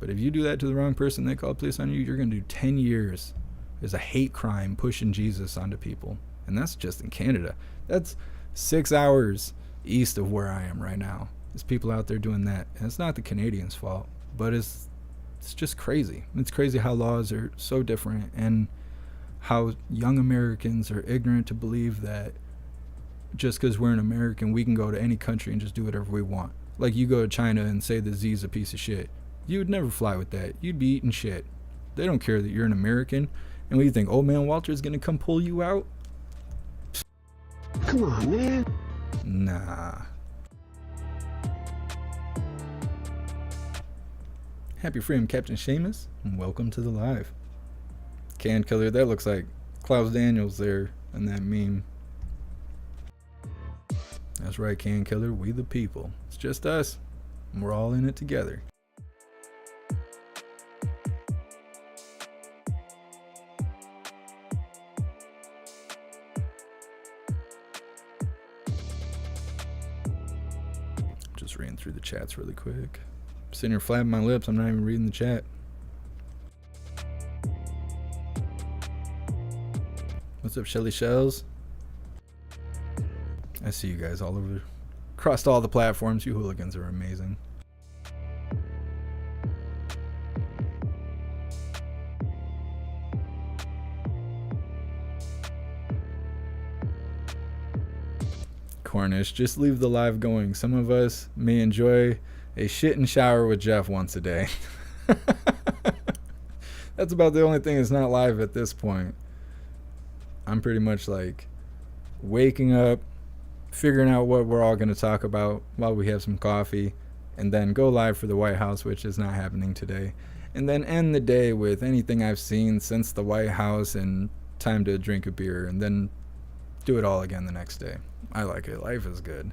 But if you do that to the wrong person, they call police on you, you're going to do 10 years as a hate crime pushing Jesus onto people. And that's just in Canada. That's 6 hours east of where I am right now. There's people out there doing that. And it's not the Canadians' fault, but it's just crazy. It's crazy how laws are so different and how young Americans are ignorant to believe that just because we're an American, we can go to any country and just do whatever we want. Like you go to China and say the Z's a piece of shit. You would never fly with that. You'd be eating shit. They don't care that you're an American. And what do you think, old man Walter's going to come pull you out? Come on, man. Nah. Happy freedom, Captain Seamus, and welcome to the live. Can Killer, that looks like Klaus Daniels there in that meme. That's right, Can Killer, we the people. It's just us, and we're all in it together. Just reading through the chats really quick. I'm sitting here flapping my lips. I'm not even reading the chat. What's up, Shelly Shells? I see you guys all over, across all the platforms. You hooligans are amazing. Cornish, just leave the live going. Some of us may enjoy a shit and shower with Jeff once a day. That's about the only thing that's not live at this point. I'm pretty much like waking up, figuring out what we're all going to talk about while we have some coffee, and then go live for the White House, which is not happening today, and then end the day with anything I've seen since the White House and time to drink a beer, and then do it all again the next day. I like it. Life is good.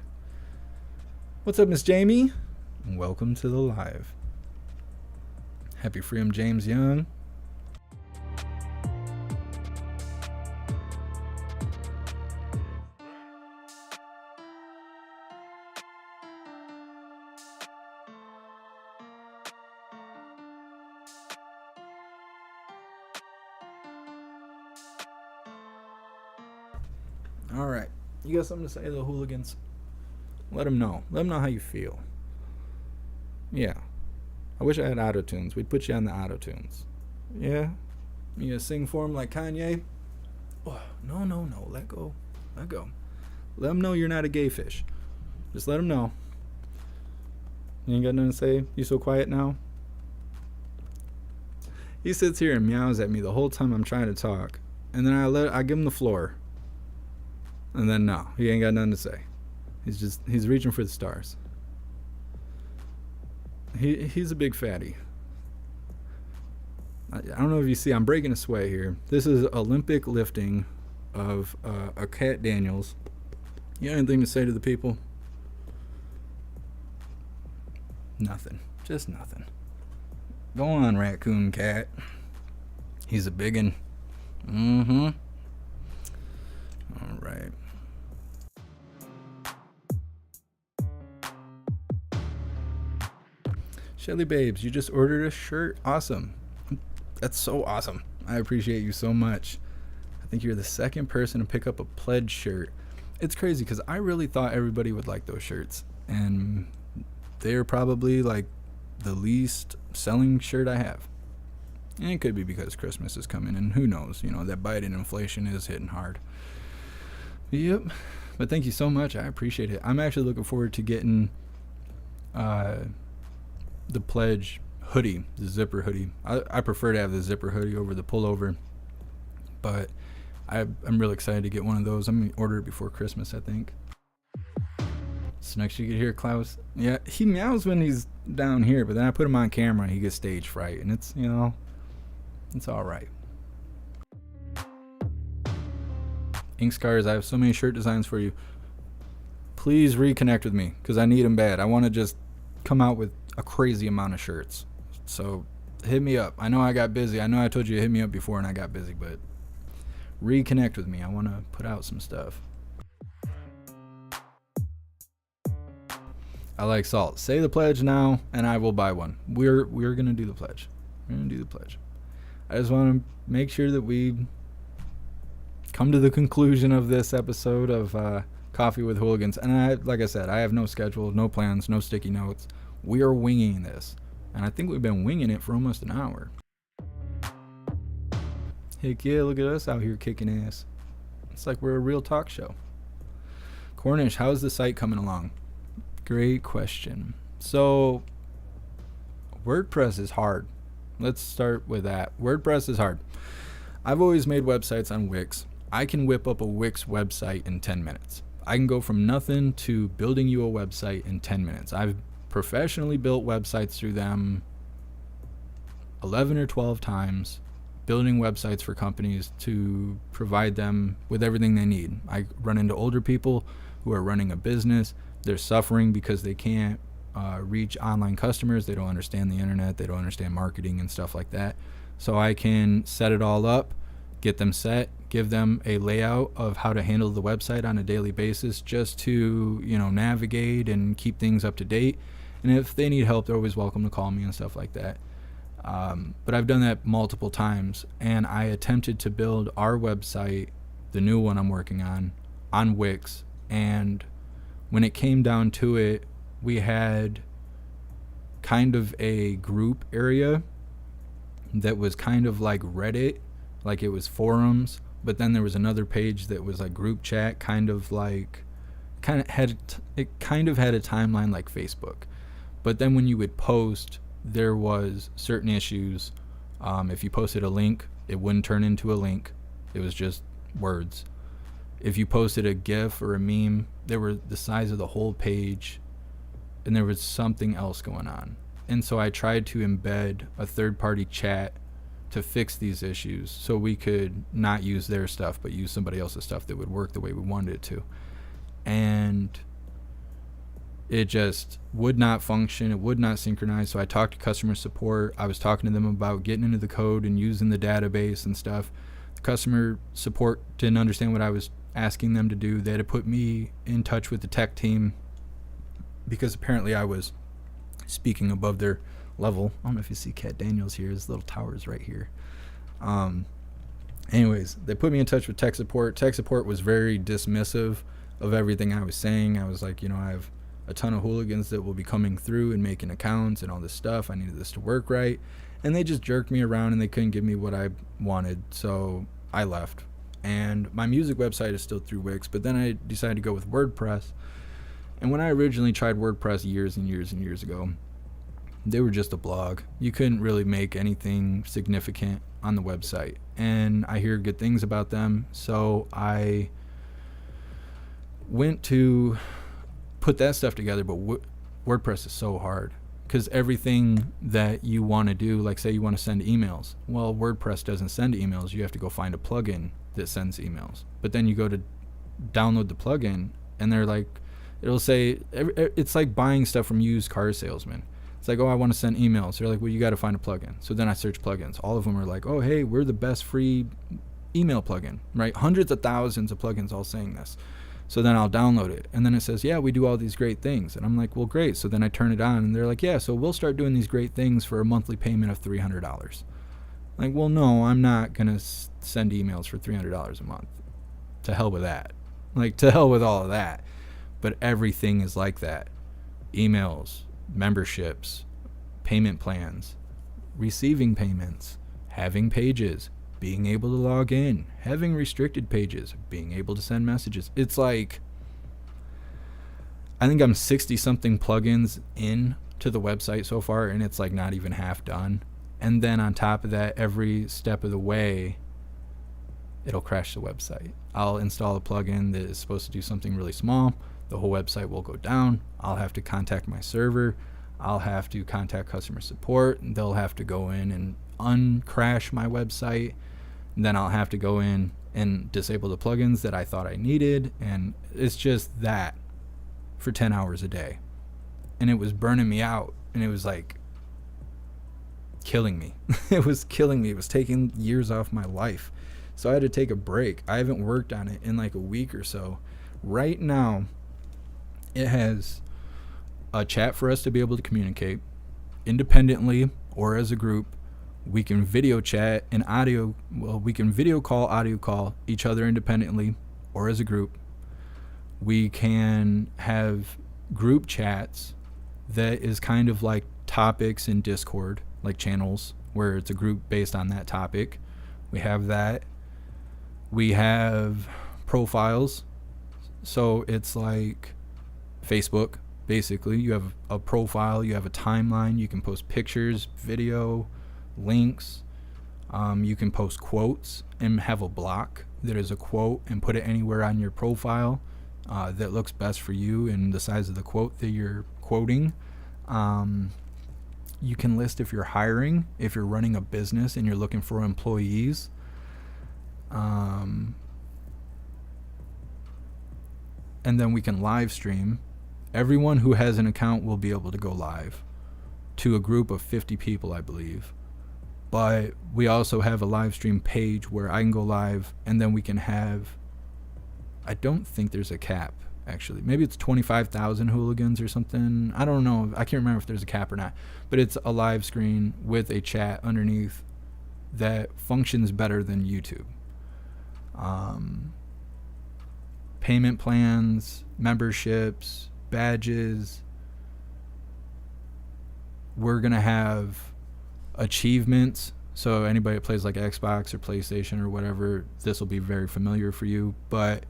What's up, Miss Jamie? And welcome to the live. Happy Freedom, James Young. All right. You got something to say to the hooligans? Let them know. Let them know how you feel. Yeah. I wish I had auto-tunes. We'd put you on the auto-tunes. Yeah? You gonna sing for them like Kanye? Oh, no. Let go. Let go. Let them know you're not a gay fish. Just let them know. You ain't got nothing to say? You so quiet now? He sits here and meows at me the whole time I'm trying to talk. and then I give him the floor, and then no, he ain't got nothing to say. He's reaching for the stars. He's a big fatty. I don't know if you see, I'm breaking a sweat here. This is Olympic lifting of a Cat Daniels. You got anything to say to the people? Nothing. Just nothing. Go on, Raccoon Cat. He's a biggin. Mm-hmm. All right. Shelly Babes, you just ordered a shirt. Awesome. That's so awesome. I appreciate you so much. I think you're the second person to pick up a pledge shirt. It's crazy because I really thought everybody would like those shirts. And they're probably like the least selling shirt I have. And it could be because Christmas is coming, and who knows, that Biden inflation is hitting hard. Yep. But thank you so much. I appreciate it. I'm actually looking forward to getting the pledge hoodie, the zipper hoodie. I prefer to have the zipper hoodie over the pullover, but I'm really excited to get one of those. I'm going to order it before Christmas, I think. So next you can hear Klaus. Yeah, he meows when he's down here, but then I put him on camera and he gets stage fright, and it's, it's all right. Ink Scars, I have so many shirt designs for you. Please reconnect with me because I need them bad. I want to just come out with a crazy amount of shirts. So hit me up. I know I got busy. I know I told you to hit me up before and I got busy, but reconnect with me. I want to put out some stuff. I like salt. Say the pledge now and I will buy one. We're going to do the pledge. We're going to do the pledge. I just want to make sure that we come to the conclusion of this episode of Coffee with Hooligans. And like I said, I have no schedule, no plans, no sticky notes. We are winging this. And I think we've been winging it for almost an hour. Heck yeah, look at us out here kicking ass. It's like we're a real talk show. Cornish, how's the site coming along? Great question. So, WordPress is hard. Let's start with that. WordPress is hard. I've always made websites on Wix. I can whip up a Wix website in 10 minutes. I can go from nothing to building you a website in 10 minutes. I've professionally built websites through them 11 or 12 times, building websites for companies to provide them with everything they need. I run into older people who are running a business. They're suffering because they can't reach online customers. They don't understand the internet. They don't understand marketing and stuff like that. So I can set it all up, get them set, give them a layout of how to handle the website on a daily basis just to, navigate and keep things up to date. And if they need help, they're always welcome to call me and stuff like that. But I've done that multiple times, and I attempted to build our website, the new one I'm working on Wix. And when it came down to it, we had kind of a group area that was kind of like Reddit, like it was forums, but then there was another page that was like group chat, kind of had a timeline like Facebook. But then when you would post, there was certain issues. If you posted a link, it wouldn't turn into a link. It was just words. If you posted a GIF or a meme, they were the size of the whole page, and there was something else going on. And so I tried to embed a third-party chat to fix these issues so we could not use their stuff, but use somebody else's stuff that would work the way we wanted it to. And it just would not function. It would not synchronize. So I talked to customer support. I was talking to them about getting into the code and using the database and stuff. The customer support didn't understand what I was asking them to do. They had to put me in touch with the tech team because apparently I was speaking above their level. I don't know if you see Cat Daniels here. His little tower's right here. Anyways, they put me in touch with tech support. Tech support was very dismissive of everything I was saying. I was like, I have a ton of hooligans that will be coming through and making accounts and all this stuff. I needed this to work right. And they just jerked me around and they couldn't give me what I wanted. So I left. And my music website is still through Wix, but then I decided to go with WordPress. And when I originally tried WordPress years and years and years ago, They were just a blog. You couldn't really make anything significant on the website. And I hear good things about them. So I went to put that stuff together. But WordPress is so hard because everything that you want to do, like say you want to send emails. Well, WordPress doesn't send emails. You have to go find a plugin that sends emails. But then you go to download the plugin and they're like, it'll say, it's like buying stuff from used car salesmen. It's like, oh, I want to send emails. They're like, well, you got to find a plugin. So then I search plugins. All of them are like, oh, hey, we're the best free email plugin, right? Hundreds of thousands of plugins all saying this. So then I'll download it. And then it says, yeah, we do all these great things. And I'm like, well, great. So then I turn it on and they're like, yeah, so we'll start doing these great things for a monthly payment of $300. Like, well, no, I'm not going to send emails for $300 a month. To hell with that. Like, to hell with all of that. But everything is like that. Emails, memberships, payment plans, receiving payments, having pages, being able to log in, having restricted pages, being able to send messages. It's like, I think I'm 60 something plugins in to the website so far, and it's like not even half done. And then on top of that, every step of the way, it'll crash the website. I'll install a plugin that is supposed to do something really small. The whole website will go down. I'll have to contact my server. I'll have to contact customer support. They'll have to go in and uncrash my website. And then I'll have to go in and disable the plugins that I thought I needed. And it's just that for 10 hours a day. And it was burning me out. And it was like killing me. It was killing me. It was taking years off my life. So I had to take a break. I haven't worked on it in like a week or so. Right now, it has a chat for us to be able to communicate independently or as a group. We can video chat and audio. Well, we can video call, audio call each other independently or as a group. We can have group chats that is kind of like topics in Discord, like channels where it's a group based on that topic. We have that. We have profiles. So it's like Facebook, basically. You have a profile, you have a timeline, you can post pictures, video, links. You can post quotes and have a block that is a quote and put it anywhere on your profile that looks best for you and the size of the quote that you're quoting. You can list if you're hiring, if you're running a business and you're looking for employees. And then we can live stream. Everyone who has an account will be able to go live to a group of 50 people, I believe. But we also have a live stream page where I can go live, and then we can have, I don't think there's a cap, actually. Maybe it's 25,000 hooligans or something. I don't know. I can't remember if there's a cap or not. But it's a live screen with a chat underneath that functions better than YouTube. Payment plans, memberships, badges. We're going to have achievements. So anybody that plays like Xbox or PlayStation or whatever, this will be very familiar for you. But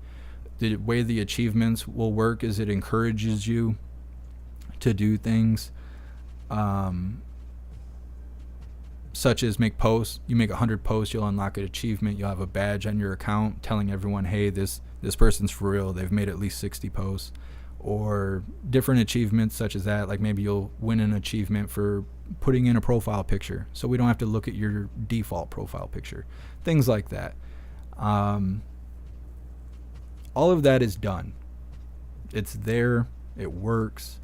the way the achievements will work is it encourages you to do things such as make posts. You make 100 posts, you'll unlock an achievement. You'll have a badge on your account telling everyone, hey, this person's for real. They've made at least 60 posts. Or different achievements such as that. Like maybe you'll win an achievement for putting in a profile picture, so we don't have to look at your default profile picture. Things like that. All of that is done. It's there. It works.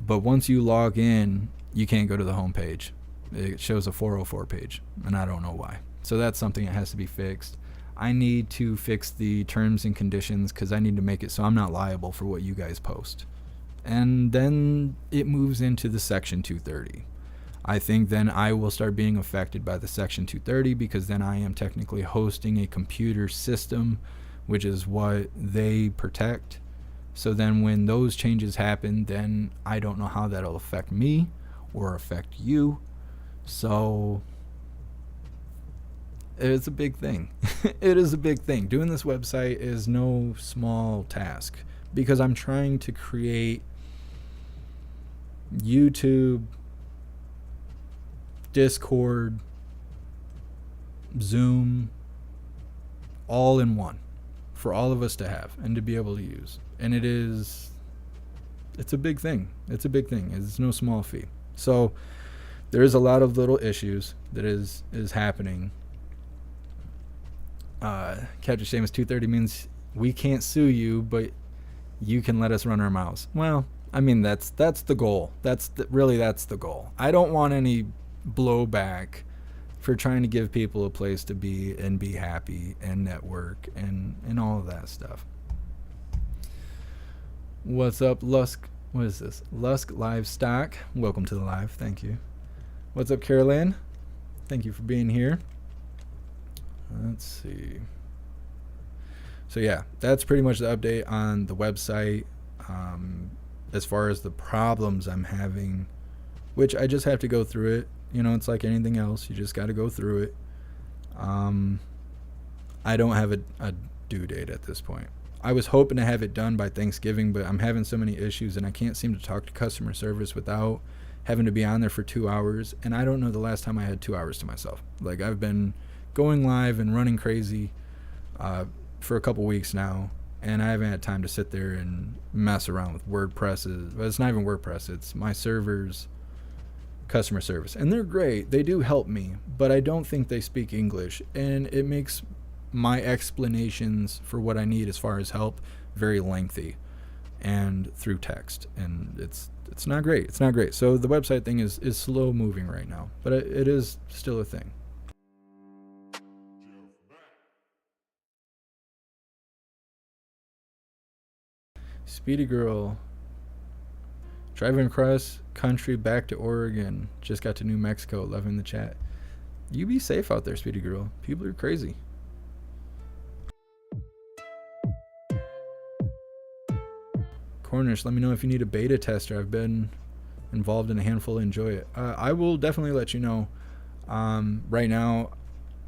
But once you log in, you can't go to the home page. It shows a 404 page, and I don't know why. So that's something that has to be fixed. I need to fix the terms and conditions because I need to make it so I'm not liable for what you guys post. And then it moves into the Section 230. I think then I will start being affected by the Section 230 because then I am technically hosting a computer system, which is what they protect. So then when those changes happen, then I don't know how that'll affect me or affect you. So it's a big thing. It is a big thing. Doing this website is no small task because I'm trying to create YouTube, Discord, Zoom, all in one for all of us to have and to be able to use. And it's a big thing. It's a big thing. It's no small feat. So there is a lot of little issues that is happening. Captain Seamus 230 means we can't sue you, but you can let us run our mouths. Well, I mean, that's the goal. That's the goal. I don't want any blowback for trying to give people a place to be and be happy and network and all of that stuff. What's up, Lusk? What is this? Lusk Livestock. Welcome to the live. Thank you. What's up, Carolyn? Thank you for being here. Let's see. So yeah, that's pretty much the update on the website. As far as the problems I'm having, which I just have to go through it. You know, it's like anything else. You just got to go through it. I don't have a due date at this point. I was hoping to have it done by Thanksgiving, but I'm having so many issues and I can't seem to talk to customer service without having to be on there for 2 hours. And I don't know the last time I had 2 hours to myself. Like, I've been going live and running crazy for a couple weeks now, and I haven't had time to sit there and mess around with WordPresses. But it's not even WordPress. It's my server's customer service. And they're great. They do help me, but I don't think they speak English. And it makes my explanations for what I need as far as help very lengthy and through text. And it's not great. It's not great. So the website thing is slow moving right now, but it is still a thing. Speedy Girl, driving across country back to Oregon, just got to New Mexico, loving the chat. You be safe out there, Speedy Girl. People are crazy. Cornish, let me know if you need a beta tester. I've been involved in a handful. Enjoy it. I will definitely let you know. Right now,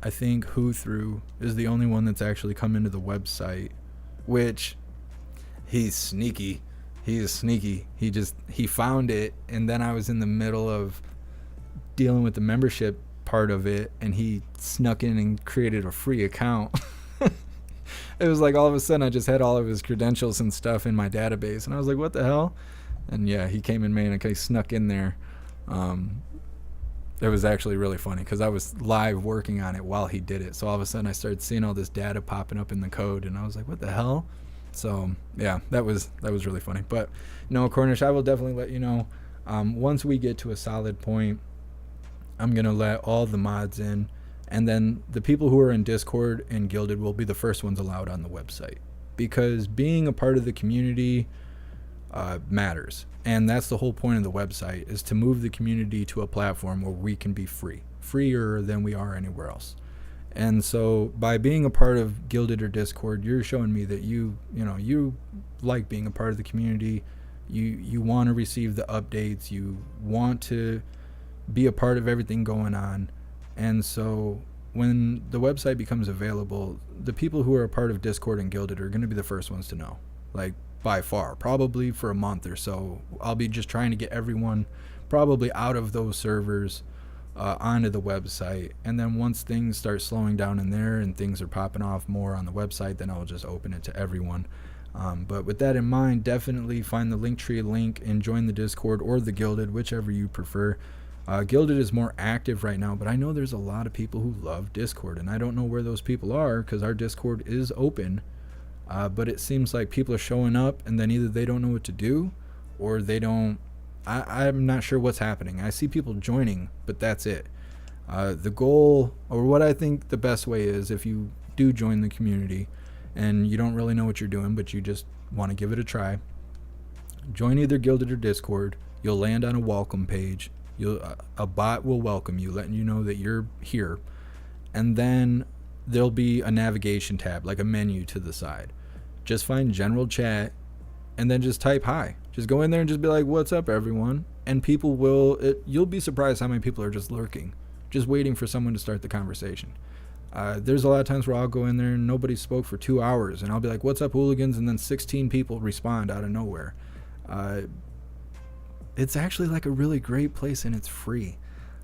I think Who Through is the only one that's actually come into the website, which he's sneaky. He is sneaky. He found it, and then I was in the middle of dealing with the membership part of it, and he snuck in and created a free account. It was like all of a sudden I just had all of his credentials and stuff in my database, and I was like, what the hell? And yeah, he came in, man, and he snuck in there. It was actually really funny because I was live working on it while he did it. So all of a sudden I started seeing all this data popping up in the code, and I was like, what the hell? So yeah, that was really funny. But no, Cornish, I will definitely let you know. Once we get to a solid point, I'm gonna let all the mods in, and then the people who are in Discord and Gilded will be the first ones allowed on the website, because being a part of the community matters. And that's the whole point of the website, is to move the community to a platform where we can be freer than we are anywhere else. And so by being a part of Gilded or Discord, you're showing me that you like being a part of the community. You want to receive the updates. You want to be a part of everything going on. And so when the website becomes available, the people who are a part of Discord and Gilded are going to be the first ones to know, like by far, probably for a month or so. I'll be just trying to get everyone probably out of those servers onto the website, and then once things start slowing down in there and things are popping off more on the website, then I'll just open it to everyone. But with that in mind, definitely find the Linktree link and join the Discord or the Gilded, whichever you prefer. Gilded is more active right now, but I know there's a lot of people who love Discord, and I don't know where those people are, because our Discord is open, but it seems like people are showing up and then either they don't know what to do or they don't. I'm not sure what's happening. I see people joining, but that's it. The goal, or what I think the best way is, if you do join the community and you don't really know what you're doing, but you just want to give it a try, join either Gilded or Discord. You'll land on a welcome page. A bot will welcome you, letting you know that you're here. And then there'll be a navigation tab, like a menu to the side. Just find general chat and then just type hi. Just go in there and just be like, what's up, everyone? And people you'll be surprised how many people are just lurking, just waiting for someone to start the conversation. There's a lot of times where I'll go in there and nobody spoke for 2 hours, and I'll be like, what's up, Hooligans? And then 16 people respond out of nowhere. it's actually like a really great place, and it's free.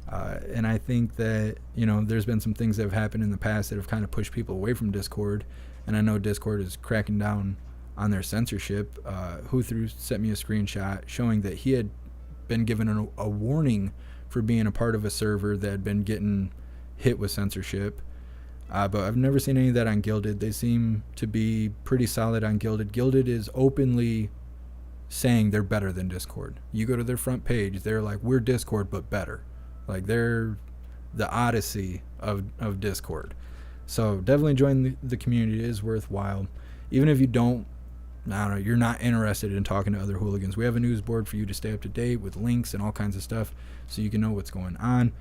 And I think that, there's been some things that have happened in the past that have kind of pushed people away from Discord. And I know Discord is cracking down on their censorship. Huthu sent me a screenshot showing that he had been given a warning for being a part of a server that had been getting hit with censorship. But I've never seen any of that on Guilded. They seem to be pretty solid on Guilded. Guilded is openly saying they're better than Discord. You go to their front page, they're like, we're Discord but better. Like, they're the Odyssey of Discord. So definitely join the community. It is worthwhile. Even if you don't, I don't know, you're not interested in talking to other hooligans, we have a news board for you to stay up to date with links and all kinds of stuff so you can know what's going on.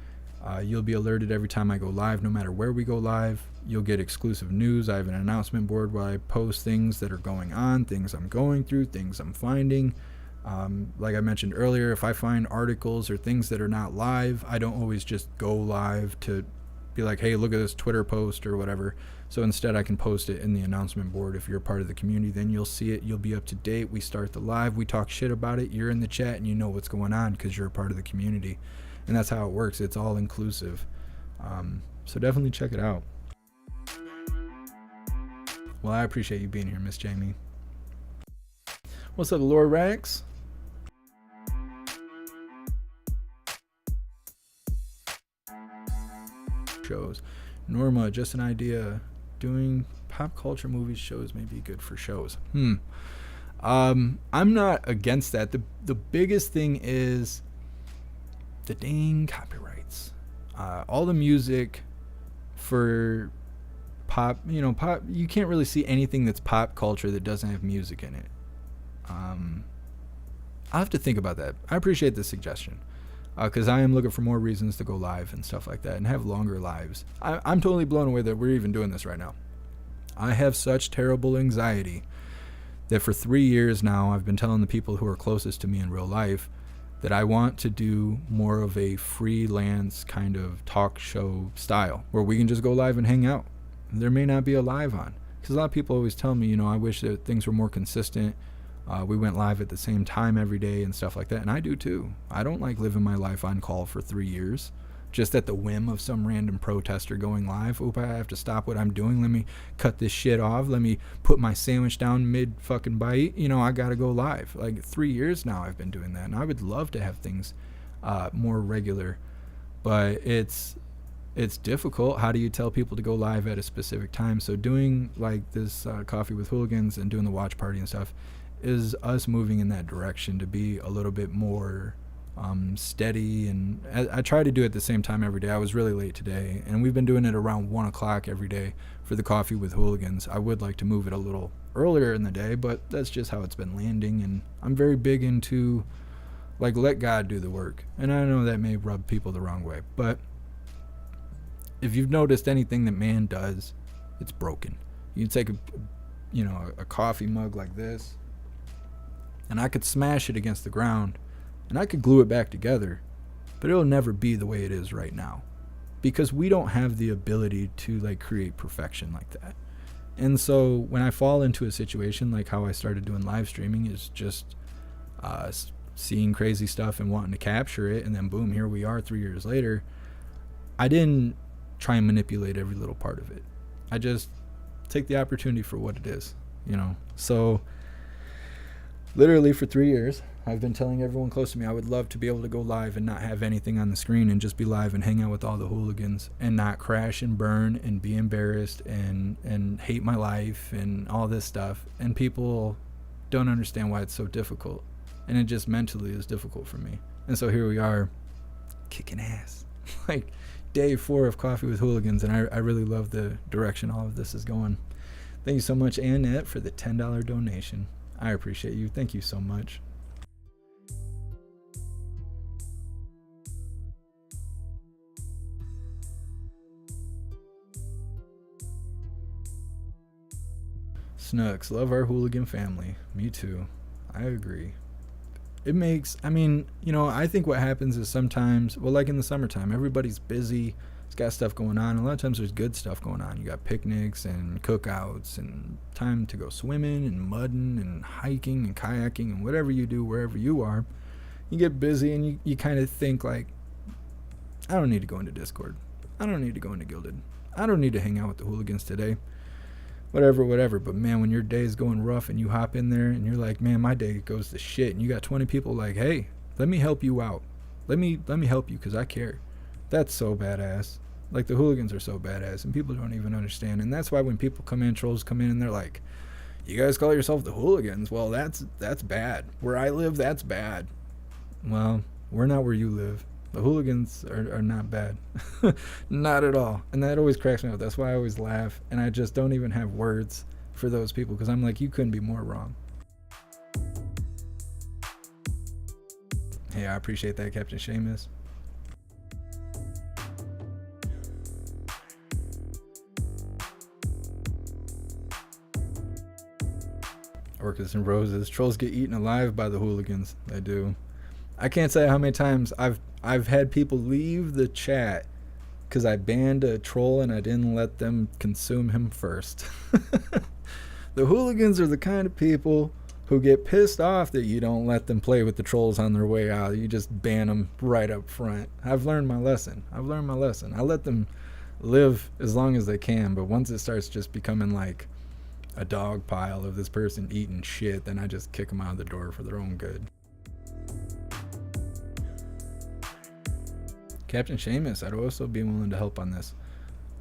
You'll be alerted every time I go live, no matter where we go live. You'll get exclusive news. I have an announcement board where I post things that are going on, things I'm going through, things I'm finding. Like I mentioned earlier, if I find articles or things that are not live, I don't always just go live to be like, hey, look at this Twitter post or whatever. So instead I can post it in the announcement board. If you're a part of the community, then you'll see it. You'll be up to date. We start the live. We talk shit about it. You're in the chat and you know what's going on because you're a part of the community. And that's how it works. It's all inclusive. So definitely check it out. Well, I appreciate you being here, Miss Jamie. What's up, Lord Rax? Shows. Norma, just an idea. Doing pop culture movies shows may be good for shows. I'm not against that. The biggest thing is the dang copyrights. All the music for pop, pop, you can't really see anything that's pop culture that doesn't have music in it. I'll have to think about that. I appreciate the suggestion, because I am looking for more reasons to go live and stuff like that and have longer lives. I'm totally blown away that we're even doing this right now. I have such terrible anxiety that for 3 years now I've been telling the people who are closest to me in real life that I want to do more of a freelance kind of talk show style where we can just go live and hang out. There may not be a live on, because a lot of people always tell me, I wish that things were more consistent. We went live at the same time every day and stuff like that, and I do too. I don't like living my life on call for 3 years just at the whim of some random protester going live. Oop, I have to stop what I'm doing. Let me cut this shit off. Let me put my sandwich down mid fucking bite. I gotta go live. Like 3 years now I've been doing that, and I would love to have things more regular, but it's difficult. How do you tell people to go live at a specific time? So doing like this Coffee with Hooligans and doing the watch party and stuff is us moving in that direction to be a little bit more steady. And I try to do it at the same time every day. I was really late today, and we've been doing it around 1 o'clock every day for the Coffee with Hooligans. I would like to move it a little earlier in the day, but that's just how it's been landing. And I'm very big into like, let God do the work. And I know that may rub people the wrong way, but if you've noticed anything that man does, it's broken. You take a coffee mug like this, and I could smash it against the ground, and I could glue it back together, but it'll never be the way it is right now, because we don't have the ability to like create perfection like that. And so when I fall into a situation like how I started doing live streaming, is just seeing crazy stuff and wanting to capture it, and then boom, here we are 3 years later. I didn't try and manipulate every little part of it. I just take the opportunity for what it is, So literally for 3 years, I've been telling everyone close to me I would love to be able to go live and not have anything on the screen and just be live and hang out with all the hooligans and not crash and burn and be embarrassed and hate my life and all this stuff. And people don't understand why it's so difficult. And it just mentally is difficult for me. And so here we are, kicking ass. Like day 4 of Coffee with Hooligans, and I really love the direction all of this is going. Thank you so much, Annette, for the $10 donation. I appreciate you. Thank you so much. Snooks, love our hooligan family. Me too. I agree. It makes, I think what happens is sometimes, well, like in the summertime, everybody's busy. It's got stuff going on. A lot of times there's good stuff going on. You got picnics and cookouts and time to go swimming and mudding and hiking and kayaking and whatever you do wherever you are. you get busy and you kind of think like, I don't need to go into Discord. I don't need to go into Gilded. I don't need to hang out with the hooligans today. Whatever. But man, when your day's going rough and you hop in there and you're like, man, my day goes to shit, and you got 20 people like, hey, let me help you out. Let me help you because I care. That's so badass. Like, the hooligans are so badass, and people don't even understand. And that's why when people come in, trolls come in, and they're like, you guys call yourself the hooligans? Well, that's bad. Where I live, that's bad. Well, we're not where you live. The hooligans are not bad. Not at all. And that always cracks me up. That's why I always laugh. And I just don't even have words for those people, because I'm like, you couldn't be more wrong. Hey, I appreciate that, Captain Seamus. Orcas and Roses. Trolls get eaten alive by the hooligans. They do. I can't say how many times I've had people leave the chat because I banned a troll and I didn't let them consume him first. The hooligans are the kind of people who get pissed off that you don't let them play with the trolls on their way out. You just ban them right up front. I've learned my lesson. I let them live as long as they can, but once it starts just becoming like a dog pile of this person eating shit, then I just kick them out of the door for their own good. Captain Seamus, I'd also be willing to help on this.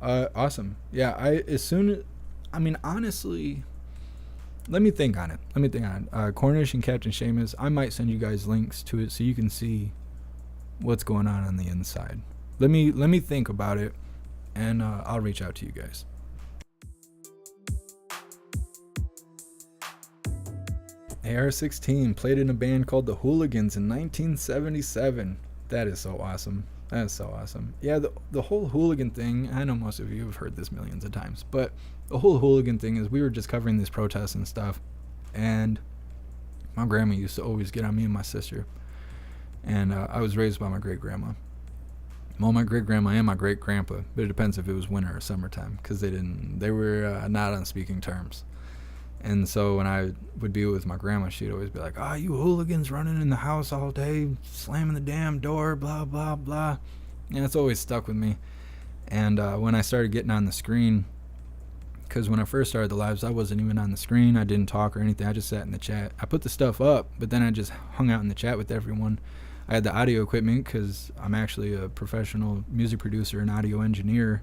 Awesome. Yeah, honestly, let me think on it. Cornish and Captain Seamus, I might send you guys links to it so you can see what's going on the inside. Let me think about it, and I'll reach out to you guys. AR-16 played in a band called the Hooligans in 1977. That is so awesome. Yeah, the whole hooligan thing, I know most of you have heard this millions of times, but the whole hooligan thing is we were just covering these protests and stuff, and my grandma used to always get on me and my sister, and I was raised by my great-grandma. Well, my great-grandma and my great-grandpa, but it depends if it was winter or summertime, because they were not on speaking terms. And so when I would be with my grandma, she'd always be like, you hooligans running in the house all day, slamming the damn door, blah, blah, blah. And it's always stuck with me. And when I started getting on the screen, because when I first started the lives, I wasn't even on the screen. I didn't talk or anything. I just sat in the chat. I put the stuff up, but then I just hung out in the chat with everyone. I had the audio equipment because I'm actually a professional music producer and audio engineer.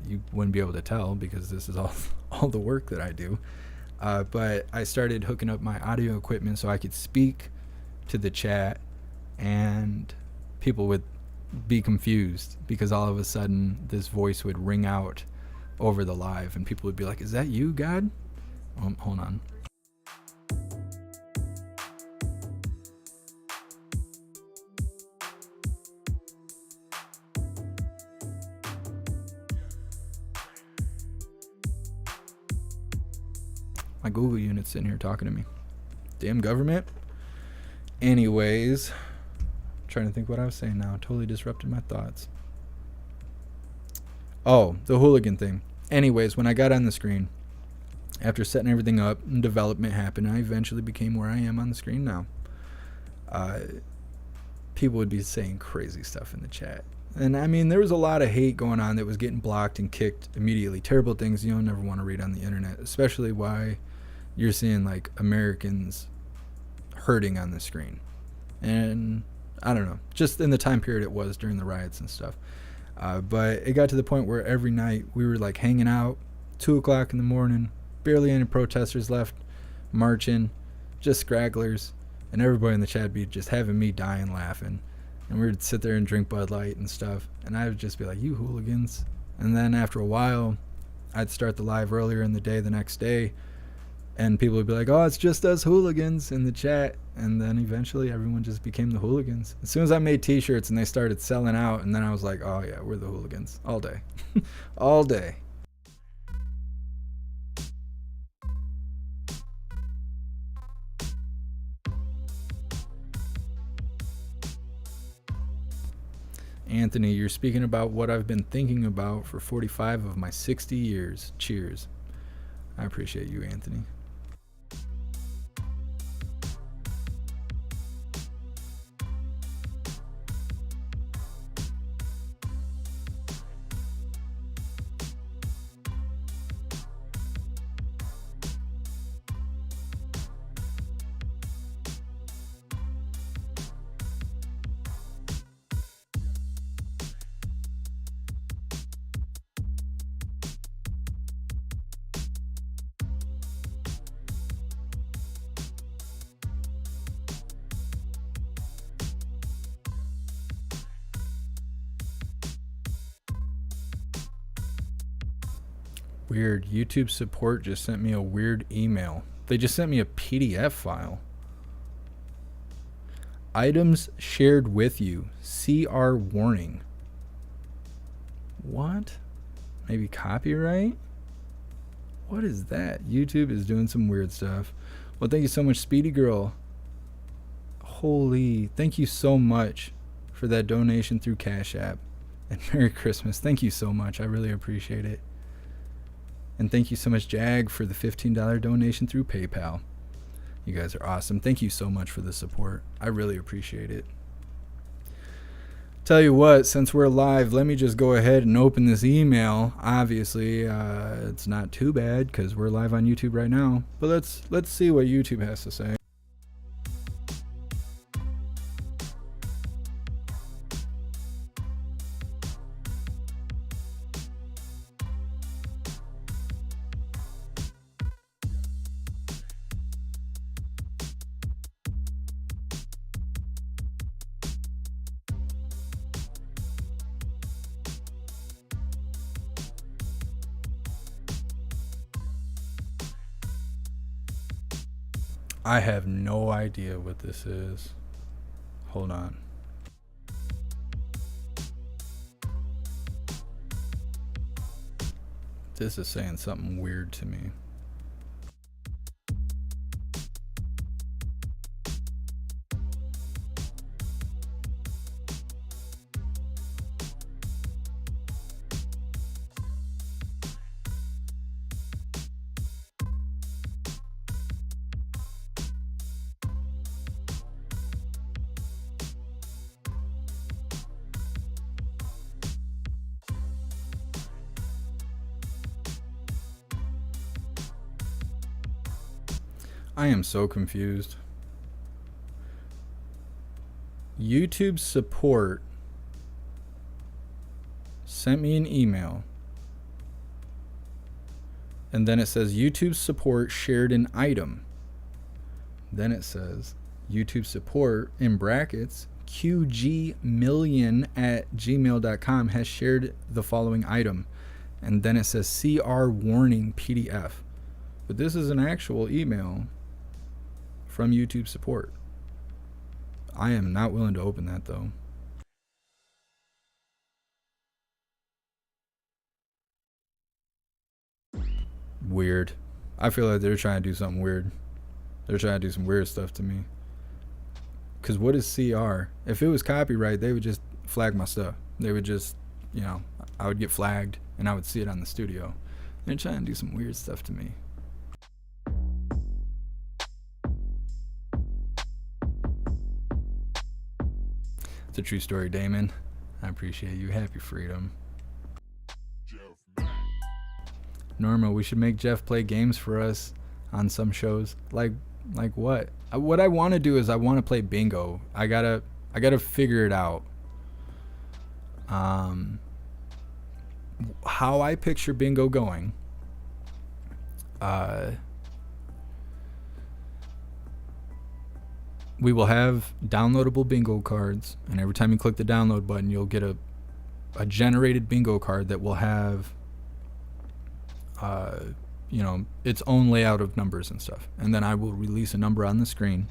You wouldn't be able to tell because this is all the work that I do. But I started hooking up my audio equipment so I could speak to the chat, and people would be confused because all of a sudden this voice would ring out over the live, and people would be like, is that you, God? Hold on. My Google unit's sitting here talking to me. Damn government. Anyways, trying to think what I was saying now. Totally disrupted my thoughts. Oh, the hooligan thing. Anyways, when I got on the screen, after setting everything up and development happened, I eventually became where I am on the screen now. People would be saying crazy stuff in the chat. And I mean, there was a lot of hate going on that was getting blocked and kicked immediately. Terrible things you don't never want to read on the internet, especially why you're seeing like Americans hurting on the screen. And I don't know, just in the time period it was during the riots and stuff. But it got to the point where every night we were like hanging out, 2 o'clock in the morning, barely any protesters left, marching, just scragglers, and everybody in the chat be just having me dying laughing. And we would sit there and drink Bud Light and stuff, and I would just be like, you hooligans. And then after a while, I'd start the live earlier in the day the next day, and people would be like, oh, it's just us hooligans in the chat. And then eventually everyone just became the hooligans. As soon as I made t-shirts and they started selling out, and then I was like, oh yeah, we're the hooligans all day. All day. Anthony, you're speaking about what I've been thinking about for 45 of my 60 years. Cheers. I appreciate you, Anthony. Weird. YouTube support just sent me a weird email. They just sent me a PDF file. Items shared with you. CR warning. What? Maybe copyright? What is that? YouTube is doing some weird stuff. Well, thank you so much, Speedy Girl. Holy, thank you so much for that donation through Cash App. And Merry Christmas. Thank you so much. I really appreciate it. And thank you so much, Jag, for the $15 donation through PayPal. You guys are awesome. Thank you so much for the support. I really appreciate it. Tell you what, since we're live, let me just go ahead and open this email. Obviously, it's not too bad because we're live on YouTube right now. But let's see what YouTube has to say. I have no idea what this is. Hold on. This is saying something weird to me. I am so confused. YouTube support sent me an email. And then it says YouTube support shared an item. Then it says YouTube support in brackets qgmillion@gmail.com has shared the following item. And then it says CR warning PDF. But this is an actual email from YouTube support. I am not willing to open that though. Weird. I feel like they're trying to do something weird. They're trying to do some weird stuff to me. Because what is CR? If it was copyright, they would just flag my stuff. They would just, I would get flagged and I would see it on the studio. They're trying to do some weird stuff to me. It's a true story, Damon. I appreciate you. Happy freedom. Norma, we should make Jeff play games for us on some shows. Like what? What I want to do is I want to play bingo. I gotta figure it out. How I picture bingo going. We will have downloadable bingo cards, and every time you click the download button, you'll get a generated bingo card that will have, its own layout of numbers and stuff. And then I will release a number on the screen,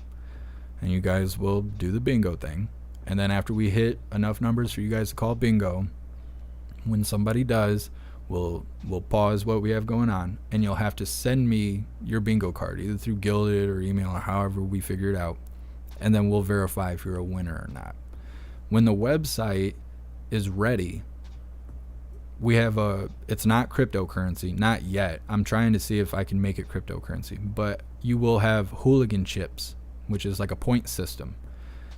and you guys will do the bingo thing. And then after we hit enough numbers for you guys to call bingo, when somebody does, we'll pause what we have going on, and you'll have to send me your bingo card, either through Gilded or email or however we figure it out. And then we'll verify if you're a winner or not. When the website is ready, we have it's not cryptocurrency, not yet. I'm trying to see if I can make it cryptocurrency, but you will have Hooligan chips, which is like a point system.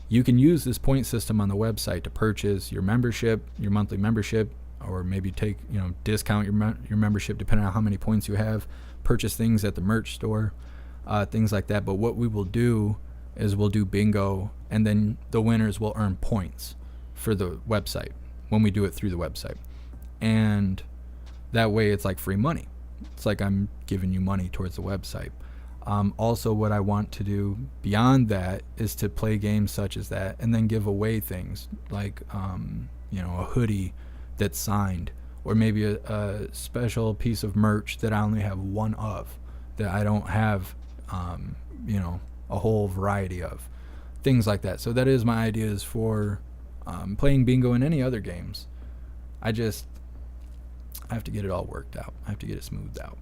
You can use this point system on the website to purchase your membership, your monthly membership, or maybe take, discount your membership depending on how many points you have, purchase things at the merch store, things like that. But what we will do is we'll do bingo, and then the winners will earn points for the website when we do it through the website. And that way it's like free money. It's like I'm giving you money towards the website. Also, what I want to do beyond that is to play games such as that and then give away things like, a hoodie that's signed, or maybe a special piece of merch that I only have one of, that I don't have, a whole variety of, things like that. So that is my ideas for playing bingo and any other games. I have to get it all worked out. I have to get it smoothed out.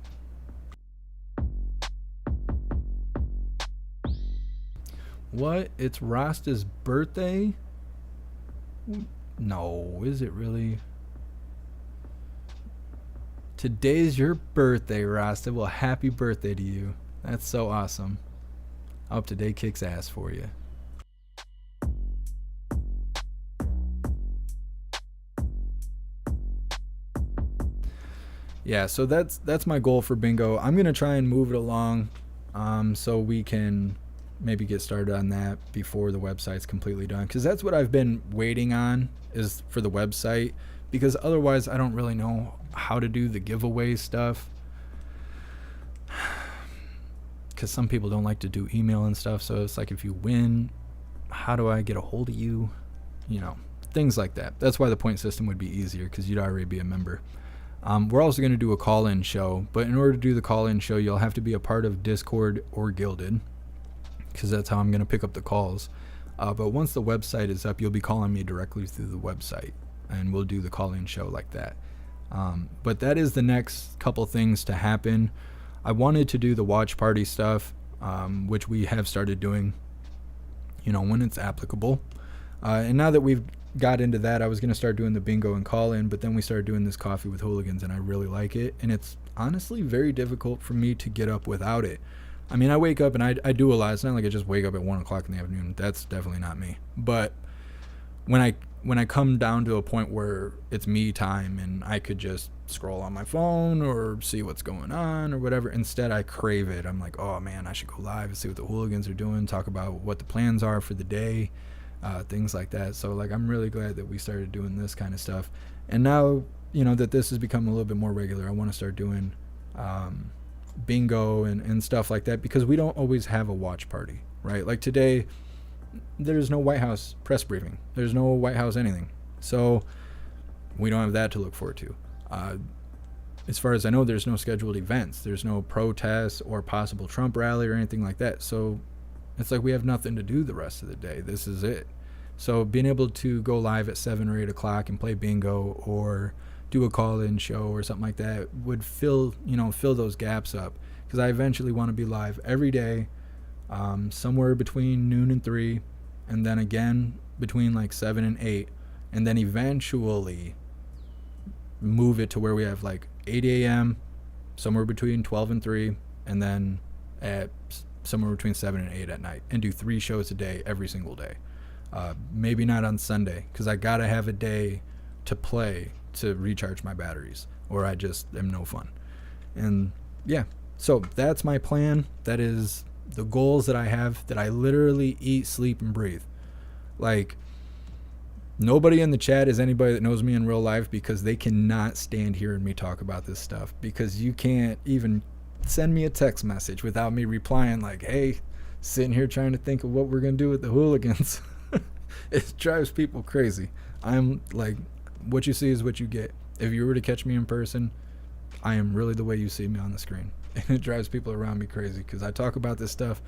What? It's Rasta's birthday? No, is it really? Today's your birthday, Rasta. Well, happy birthday to you. That's so awesome. I hope today kicks ass for you. Yeah, so that's my goal for bingo. I'm gonna try and move it along, so we can maybe get started on that before the website's completely done, because that's what I've been waiting on, is for the website, because otherwise I don't really know how to do the giveaway stuff, because some people don't like to do email and stuff. So it's like, if you win, how do I get a hold of you, things like that. That's why the point system would be easier, because you'd already be a member. We're also going to do a call-in show, but in order to do the call-in show, you'll have to be a part of Discord or Gilded, because that's how I'm going to pick up the calls. But once the website is up, you'll be calling me directly through the website, and we'll do the call-in show like that. But that is the next couple things to happen. I wanted to do the watch party stuff, which we have started doing, when it's applicable. And now that we've got into that, I was going to start doing the bingo and call-in, but then we started doing this coffee with hooligans, and I really like it. And it's honestly very difficult for me to get up without it. I mean, I wake up and I do a lot. It's not like I just wake up at 1 o'clock in the afternoon. That's definitely not me. But when I come down to a point where it's me time and I could just scroll on my phone or see what's going on or whatever, instead I crave it. I'm like, oh man, I should go live and see what the hooligans are doing, talk about what the plans are for the day, things like that. So like, I'm really glad that we started doing this kind of stuff. And now, that this has become a little bit more regular, I want to start doing bingo and stuff like that, because we don't always have a watch party, right? Like today, there's no White House press briefing. There's no White House anything. So we don't have that to look forward to. As far as I know, there's no scheduled events. There's no protests or possible Trump rally or anything like that. So it's like we have nothing to do the rest of the day. This is it. So being able to go live at 7 or 8 o'clock and play bingo or do a call-in show or something like that would fill those gaps up, because I eventually want to be live every day, somewhere between noon and 3, and then again between like 7 and 8, and then eventually move it to where we have like 8 a.m. somewhere between 12 and 3, and then at somewhere between 7 and 8 at night, and do 3 shows a day every single day. Maybe not on Sunday, because I gotta have a day to play to recharge my batteries, or I just am no fun. And yeah, so that's my plan. That is the goals that I have, that I literally eat, sleep, and breathe. Like, nobody in the chat is anybody that knows me in real life, because they cannot stand hearing me talk about this stuff, because you can't even send me a text message without me replying like, hey, sitting here trying to think of what we're going to do with the hooligans. It drives people crazy. I'm like, what you see is what you get. If you were to catch me in person, I am really the way you see me on the screen. And it drives people around me crazy, because I talk about this stuff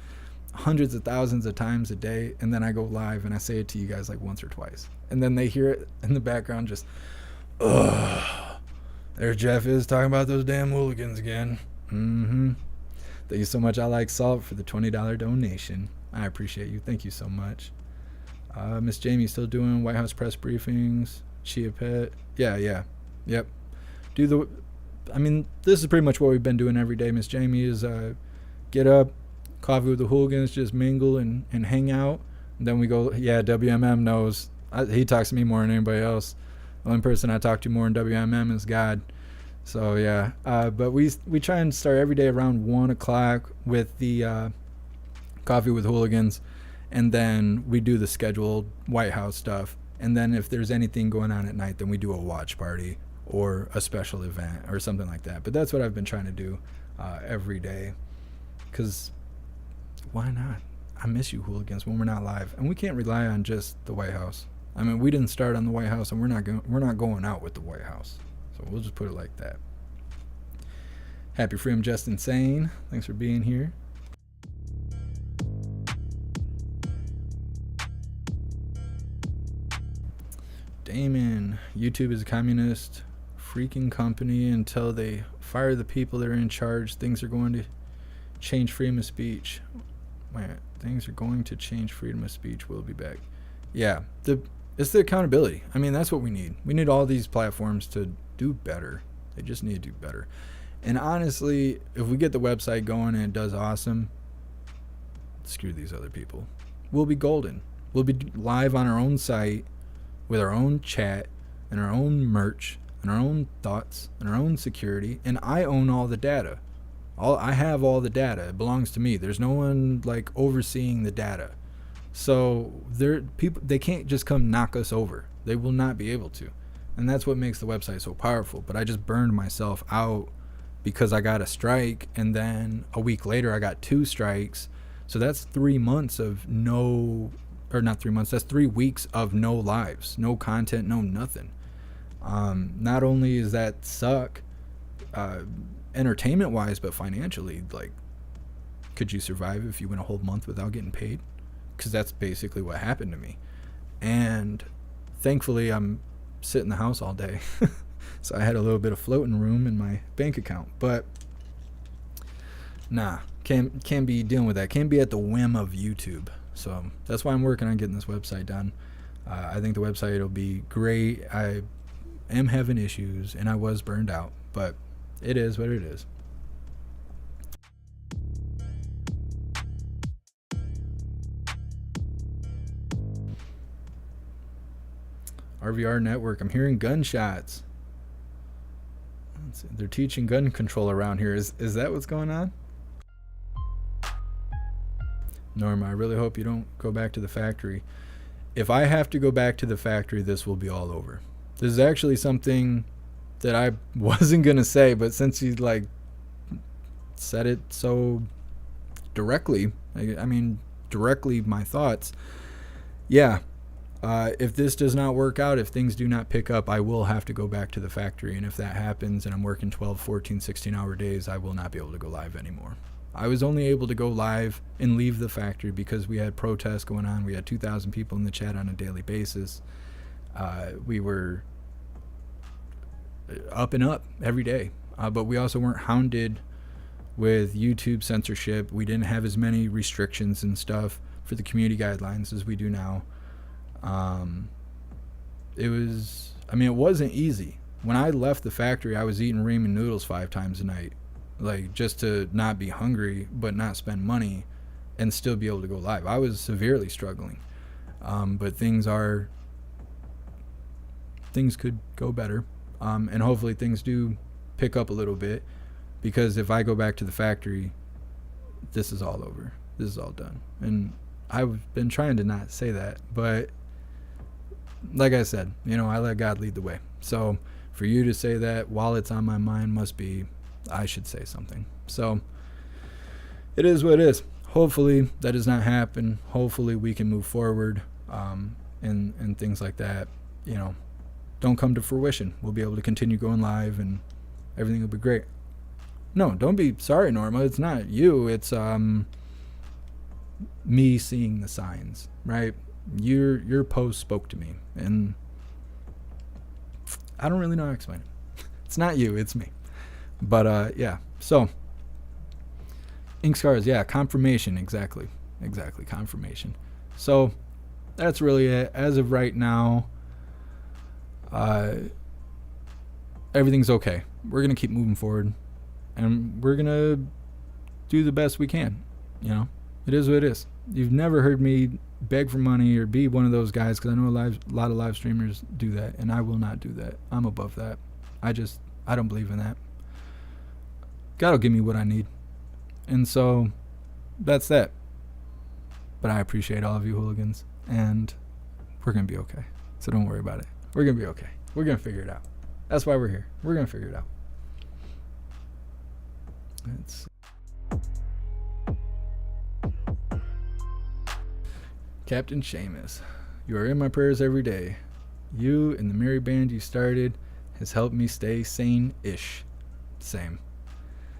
hundreds of thousands of times a day, and then I go live and I say it to you guys like once or twice, and then they hear it in the background, just, ugh, there Jeff is talking about those damn hooligans again. Thank you so much, I Like Salt, for the $20 donation. I appreciate you. Thank you so much. Miss Jamie still doing White House press briefings. Chia Pet. Yep. This is pretty much what we've been doing every day. Miss Jamie is get up, coffee with the hooligans, just mingle and hang out. And then we go, WMM knows. He talks to me more than anybody else. The only person I talk to more in WMM is God. So yeah, but we try and start every day around 1 o'clock with the coffee with hooligans, and then we do the scheduled White House stuff. And then if there's anything going on at night, then we do a watch party or a special event or something like that. But that's what I've been trying to do every day, because why not? I miss you, hooligans, when we're not live, and we can't rely on just the White House. I mean, we didn't start on the White House, and we're not going out with the White House. So we'll just put it like that. Happy Free, I'm Just Insane. Thanks for being here. Damon, YouTube is a communist freaking company. Until they fire the people that are in charge, things are going to change freedom of speech. Wait, things are going to change freedom of speech. We'll be back. Yeah, it's the accountability. I mean, that's what we need. We need all these platforms to do better. They just need to do better. And honestly, if we get the website going and it does awesome, screw these other people. We'll be golden. We'll be live on our own site with our own chat and our own merch and our own thoughts and our own security. And I own all the data. I have all the data. It belongs to me. There's no one like overseeing the data. So they can't just come knock us over. They will not be able to. And that's what makes the website so powerful. But I just burned myself out because I got a strike, and then a week later I got 2 strikes. So that's 3 months of not 3 months, that's 3 weeks of no lives, no content, no nothing. Not only is that suck entertainment wise, but financially, like, could you survive if you went a whole month without getting paid? Because that's basically what happened to me. And thankfully I'm sitting in the house all day. So I had a little bit of floating room in my bank account. But nah, can't be dealing with that. Can't be at the whim of YouTube. So that's why I'm working on getting this website done. I think the website will be great. I am having issues and I was burned out, but it is what it is. RVR Network, I'm hearing gunshots. They're teaching gun control around here. Is that what's going on? Norma, I really hope you don't go back to the factory. If I have to go back to the factory, this will be all over. This is actually something that I wasn't going to say, but since you like said it so directly, I mean, directly my thoughts. Yeah. If this does not work out, if things do not pick up, I will have to go back to the factory. And if that happens and I'm working 12, 14, 16-hour days, I will not be able to go live anymore. I was only able to go live and leave the factory because we had protests going on. We had 2,000 people in the chat on a daily basis. We were up and up every day. But we also weren't hounded with YouTube censorship. We didn't have as many restrictions and stuff for the community guidelines as we do now. It wasn't easy. When I left the factory, I was eating ramen noodles 5 times a night, like just to not be hungry, but not spend money and still be able to go live. I was severely struggling. But things could go better. And hopefully things do pick up a little bit, because if I go back to the factory, this is all over. This is all done. And I've been trying to not say that, but like I said, I let God lead the way. So for you to say that while it's on my mind must be, I should say something. So it is what it is. Hopefully that does not happen. Hopefully we can move forward, and things like that, don't come to fruition. We'll be able to continue going live and everything will be great. No, don't be sorry, Norma. It's not you. It's me seeing the signs, right? Your post spoke to me, and I don't really know how to explain it. It's not you, it's me. But yeah. So ink scars, yeah, confirmation, exactly, confirmation. So that's really it. As of right now, everything's okay. We're gonna keep moving forward, and we're gonna do the best we can. It is what it is. You've never heard me beg for money or be one of those guys, because I know a lot of live streamers do that, and I will not do that. I'm above that. I don't believe in that. God will give me what I need. And so that's that. But I appreciate all of you hooligans, and we're going to be okay. So don't worry about it. We're going to be okay. We're going to figure it out. That's why we're here. We're going to figure it out. Captain Seamus, you are in my prayers every day. You and the merry band you started has helped me stay sane-ish. Same.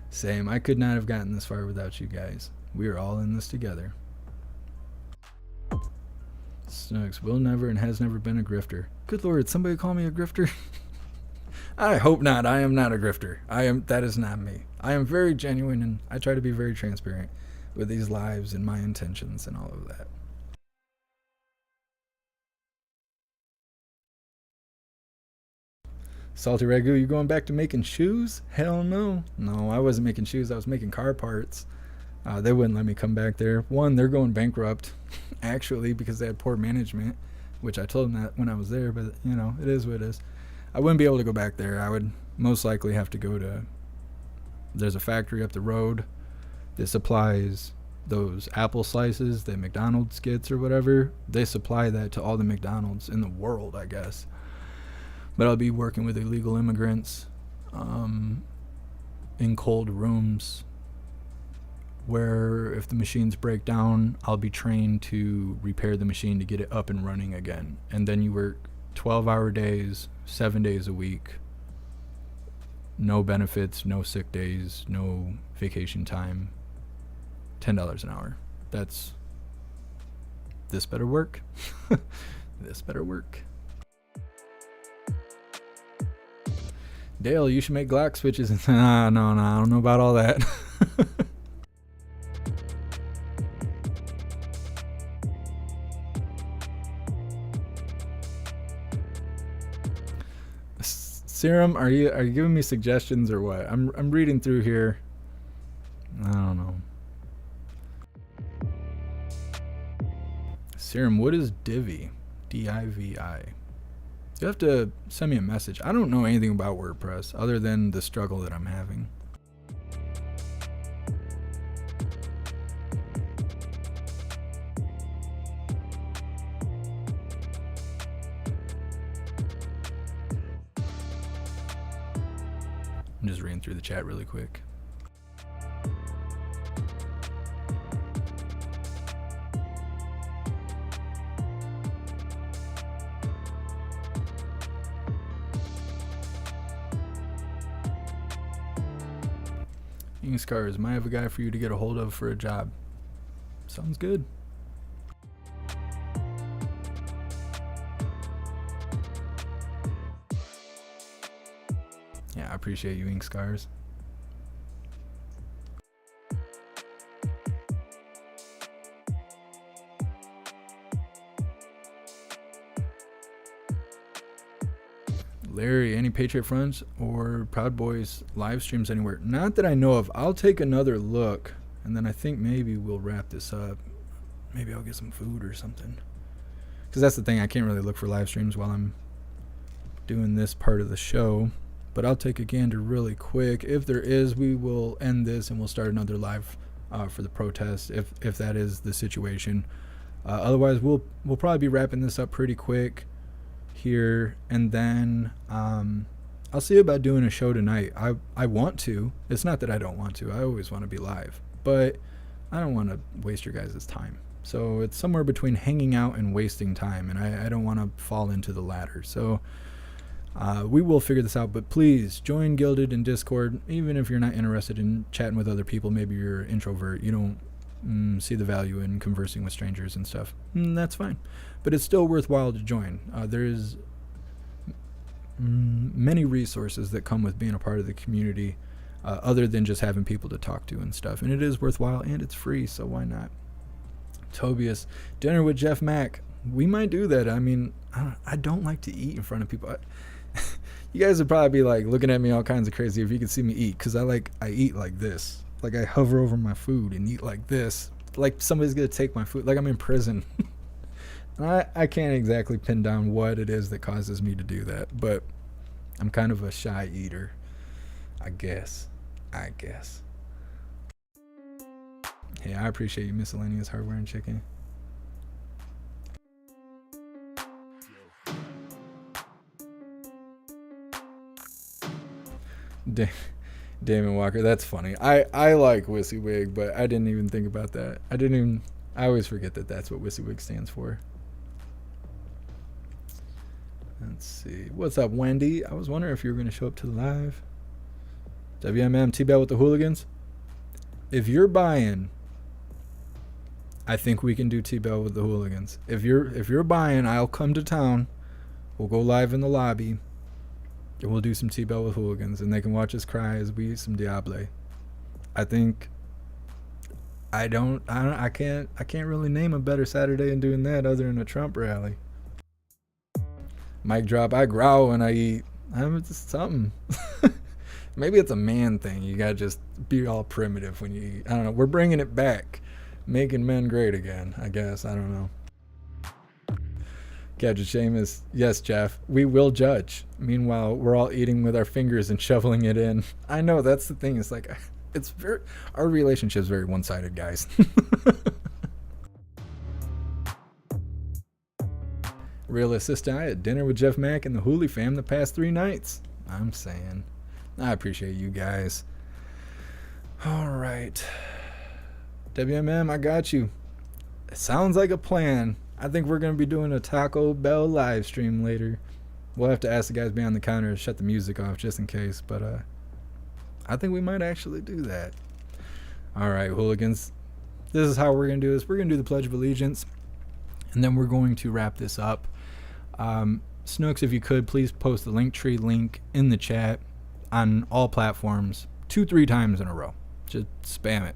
Same. I could not have gotten this far without you guys. We are all in this together. Snooks will never and has never been a grifter. Good Lord, somebody call me a grifter? I hope not. I am not a grifter. That is not me. I am very genuine, and I try to be very transparent with these lives and my intentions and all of that. Salty Ragu, you going back to making shoes? Hell no. No, I wasn't making shoes. I was making car parts. They wouldn't let me come back there. One, they're going bankrupt, actually, because they had poor management, which I told them that when I was there, but, you know, it is what it is. I wouldn't be able to go back there. I would most likely have to go to... There's a factory up the road that supplies those apple slices that McDonald's gets or whatever. They supply that to all the McDonald's in the world, I guess. But I'll be working with illegal immigrants in cold rooms where if the machines break down, I'll be trained to repair the machine to get it up and running again. And then you work 12-hour days, 7 days a week. No benefits, no sick days, no vacation time. $10 an hour. That's... This better work. This better work. Dale, you should make Glock switches. No, I don't know about all that. Serum, are you giving me suggestions or what? I'm reading through here. I don't know. Serum, what is Divi? D-I-V-I. You have to send me a message. I don't know anything about WordPress other than the struggle that I'm having. I'm just reading through the chat really quick. Scars, might have a guy for you to get a hold of for a job. Sounds good. Yeah, I appreciate you, Ink Scars. Larry, any Patriot Fronts or Proud Boys live streams anywhere? Not that I know of. I'll take another look, and then I think maybe we'll wrap this up. Maybe I'll get some food or something. Because that's the thing, I can't really look for live streams while I'm doing this part of the show. But I'll take a gander really quick. If there is, we will end this and we'll start another live for the protest, if that is the situation. Otherwise, we'll probably be wrapping this up pretty quick here, and then I'll see about doing a show tonight. I want to. It's not that I don't want to. I always want to be live, but I don't want to waste your guys' time. So it's somewhere between hanging out and wasting time, and I don't want to fall into the latter. So we will figure this out, but please join Gilded in Discord. Even if you're not interested in chatting with other people, maybe you're an introvert, you don't see the value in conversing with strangers and stuff, that's fine. But it's still worthwhile to join. There's many resources that come with being a part of the community, other than just having people to talk to and stuff. And it is worthwhile, and it's free, so why not? Tobias, dinner with Jeff Mack. We might do that. I mean, I don't like to eat in front of people. You guys would probably be like looking at me all kinds of crazy if you could see me eat, because I eat like this. Like I hover over my food and eat like this. Like somebody's going to take my food. Like I'm in prison. I can't exactly pin down what it is that causes me to do that, but I'm kind of a shy eater, I guess. Hey, I appreciate you, Miscellaneous Hardware and Chicken. Damon Walker, that's funny. I like WYSIWYG, but I didn't even think about that. I always forget that that's what WYSIWYG stands for. Let's see. What's up, Wendy? I was wondering if you were going to show up to the live. WMM, T-Bell with the Hooligans. If you're buying, I think we can do T-Bell with the Hooligans. If you're buying, I'll come to town. We'll go live in the lobby. And we'll do some T-Bell with Hooligans, and they can watch us cry as we eat some Diable. I think I can't really name a better Saturday in doing that other than a Trump rally. Mic drop. I growl when I eat. I'm just something. Maybe it's a man thing. You gotta just be all primitive when you eat. I don't know. We're bringing it back, making men great again. I guess. I don't know. Gadget Seamus. Yes, Jeff. We will judge. Meanwhile, we're all eating with our fingers and shoveling it in. I know, that's the thing. It's like, our relationship's very one-sided, guys. Real assistant. I had dinner with Jeff Mack and the Hooli fam the past 3 nights. I'm saying. I appreciate you guys. All right. WMM, I got you. It sounds like a plan. I think we're going to be doing a Taco Bell live stream later. We'll have to ask the guys behind the counter to shut the music off just in case. But I think we might actually do that. All right, Hooligans. This is how we're going to do this. We're going to do the Pledge of Allegiance. And then we're going to wrap this up. Snooks, if you could, please post the Linktree link in the chat on all platforms 2-3 times in a row. Just spam it.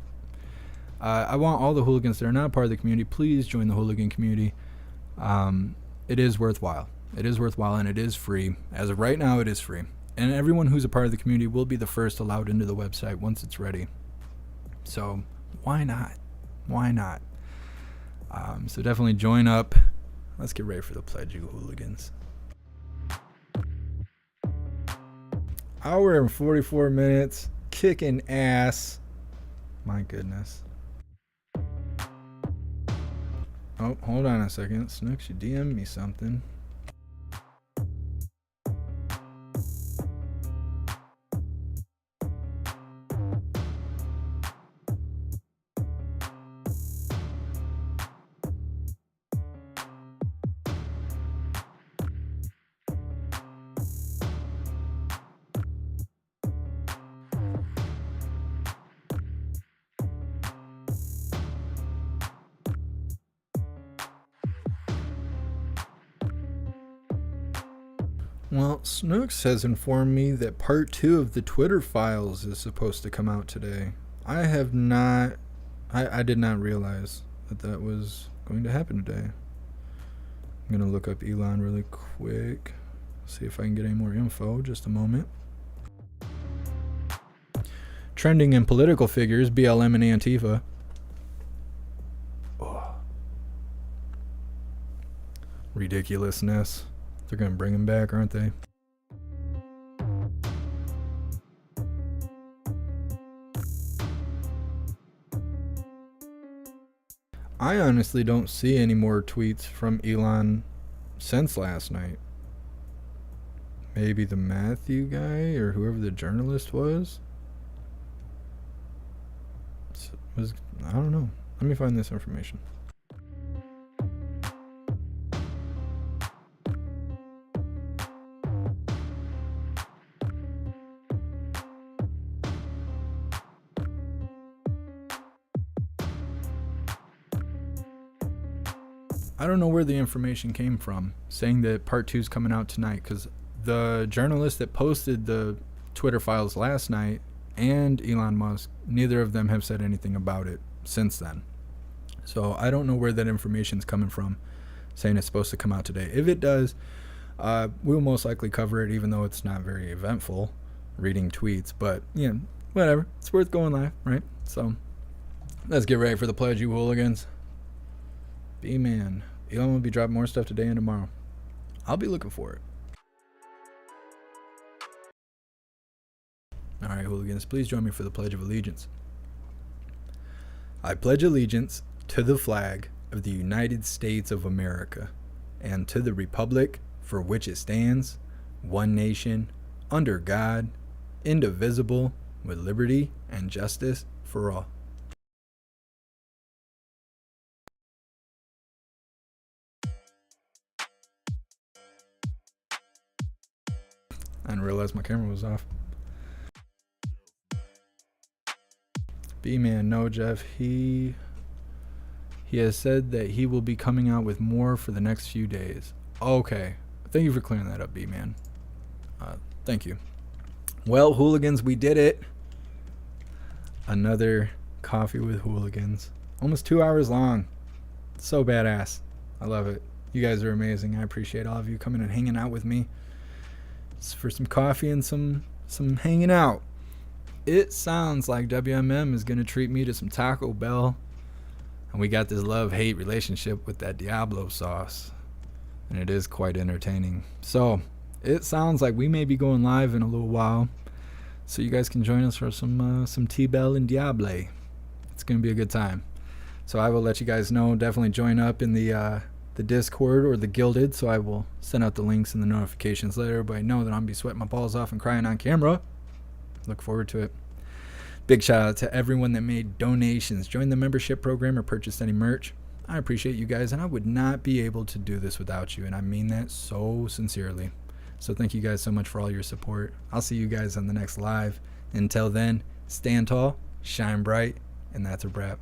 I want all the Hooligans that are not part of the community, please join the Hooligan community. It is worthwhile. It is worthwhile, and it is free. As of right now, it is free. And everyone who's a part of the community will be the first allowed into the website once it's ready. So why not? Why not? So definitely join up. Let's get ready for the pledge, you Hooligans. Hour and 44 minutes. Kicking ass. My goodness. Oh, hold on a second. Snooks, you DM me something. Well, Snooks has informed me that part 2 of the Twitter files is supposed to come out today. I have not... I did not realize that was going to happen today. I'm going to look up Elon really quick. See if I can get any more info. Just a moment. Trending in political figures, BLM and Antifa. Oh. Ridiculousness. They're going to bring him back, aren't they? I honestly don't see any more tweets from Elon since last night. Maybe the Matthew guy or whoever the journalist was. I don't know. Let me find this information. I don't know where the information came from saying that part 2 is coming out tonight, because the journalist that posted the Twitter files last night and Elon Musk, neither of them have said anything about it since then. So I don't know where that information is coming from saying it's supposed to come out today. If it does, we'll most likely cover it, even though it's not very eventful reading tweets. But yeah, whatever. It's worth going live, right? So let's get ready for the pledge, you Hooligans. B-man. Elon will be dropping more stuff today and tomorrow. I'll be looking for it. All right, Hooligans, please join me for the Pledge of Allegiance. I pledge allegiance to the flag of the United States of America and to the republic for which it stands, one nation, under God, indivisible, with liberty and justice for all. didn't realize my camera was off. B-Man, no, Jeff. He has said that he will be coming out with more for the next few days. Okay. Thank you for clearing that up, B-Man. Thank you. Well, Hooligans, we did it. Another coffee with Hooligans. Almost 2 hours long. So badass. I love it. You guys are amazing. I appreciate all of you coming and hanging out with me. It's for some coffee and some hanging out. It sounds like WMM is going to treat me to some Taco Bell. And we got this love-hate relationship with that Diablo sauce. And it is quite entertaining. So, it sounds like we may be going live in a little while. So you guys can join us for some T-Bell and Diable. It's going to be a good time. So I will let you guys know. Definitely join up in the Discord or the Gilded. So I will send out the links and the notifications. Let everybody know that I'm going to be sweating my balls off and crying on camera. Look forward to it. Big shout out to everyone that made donations, joined the membership program, or purchased any merch. I appreciate you guys, and I would not be able to do this without you, and I mean that so sincerely. So thank you guys so much for all your support. I'll see you guys on the next live. Until then, stand tall, shine bright, and that's a wrap.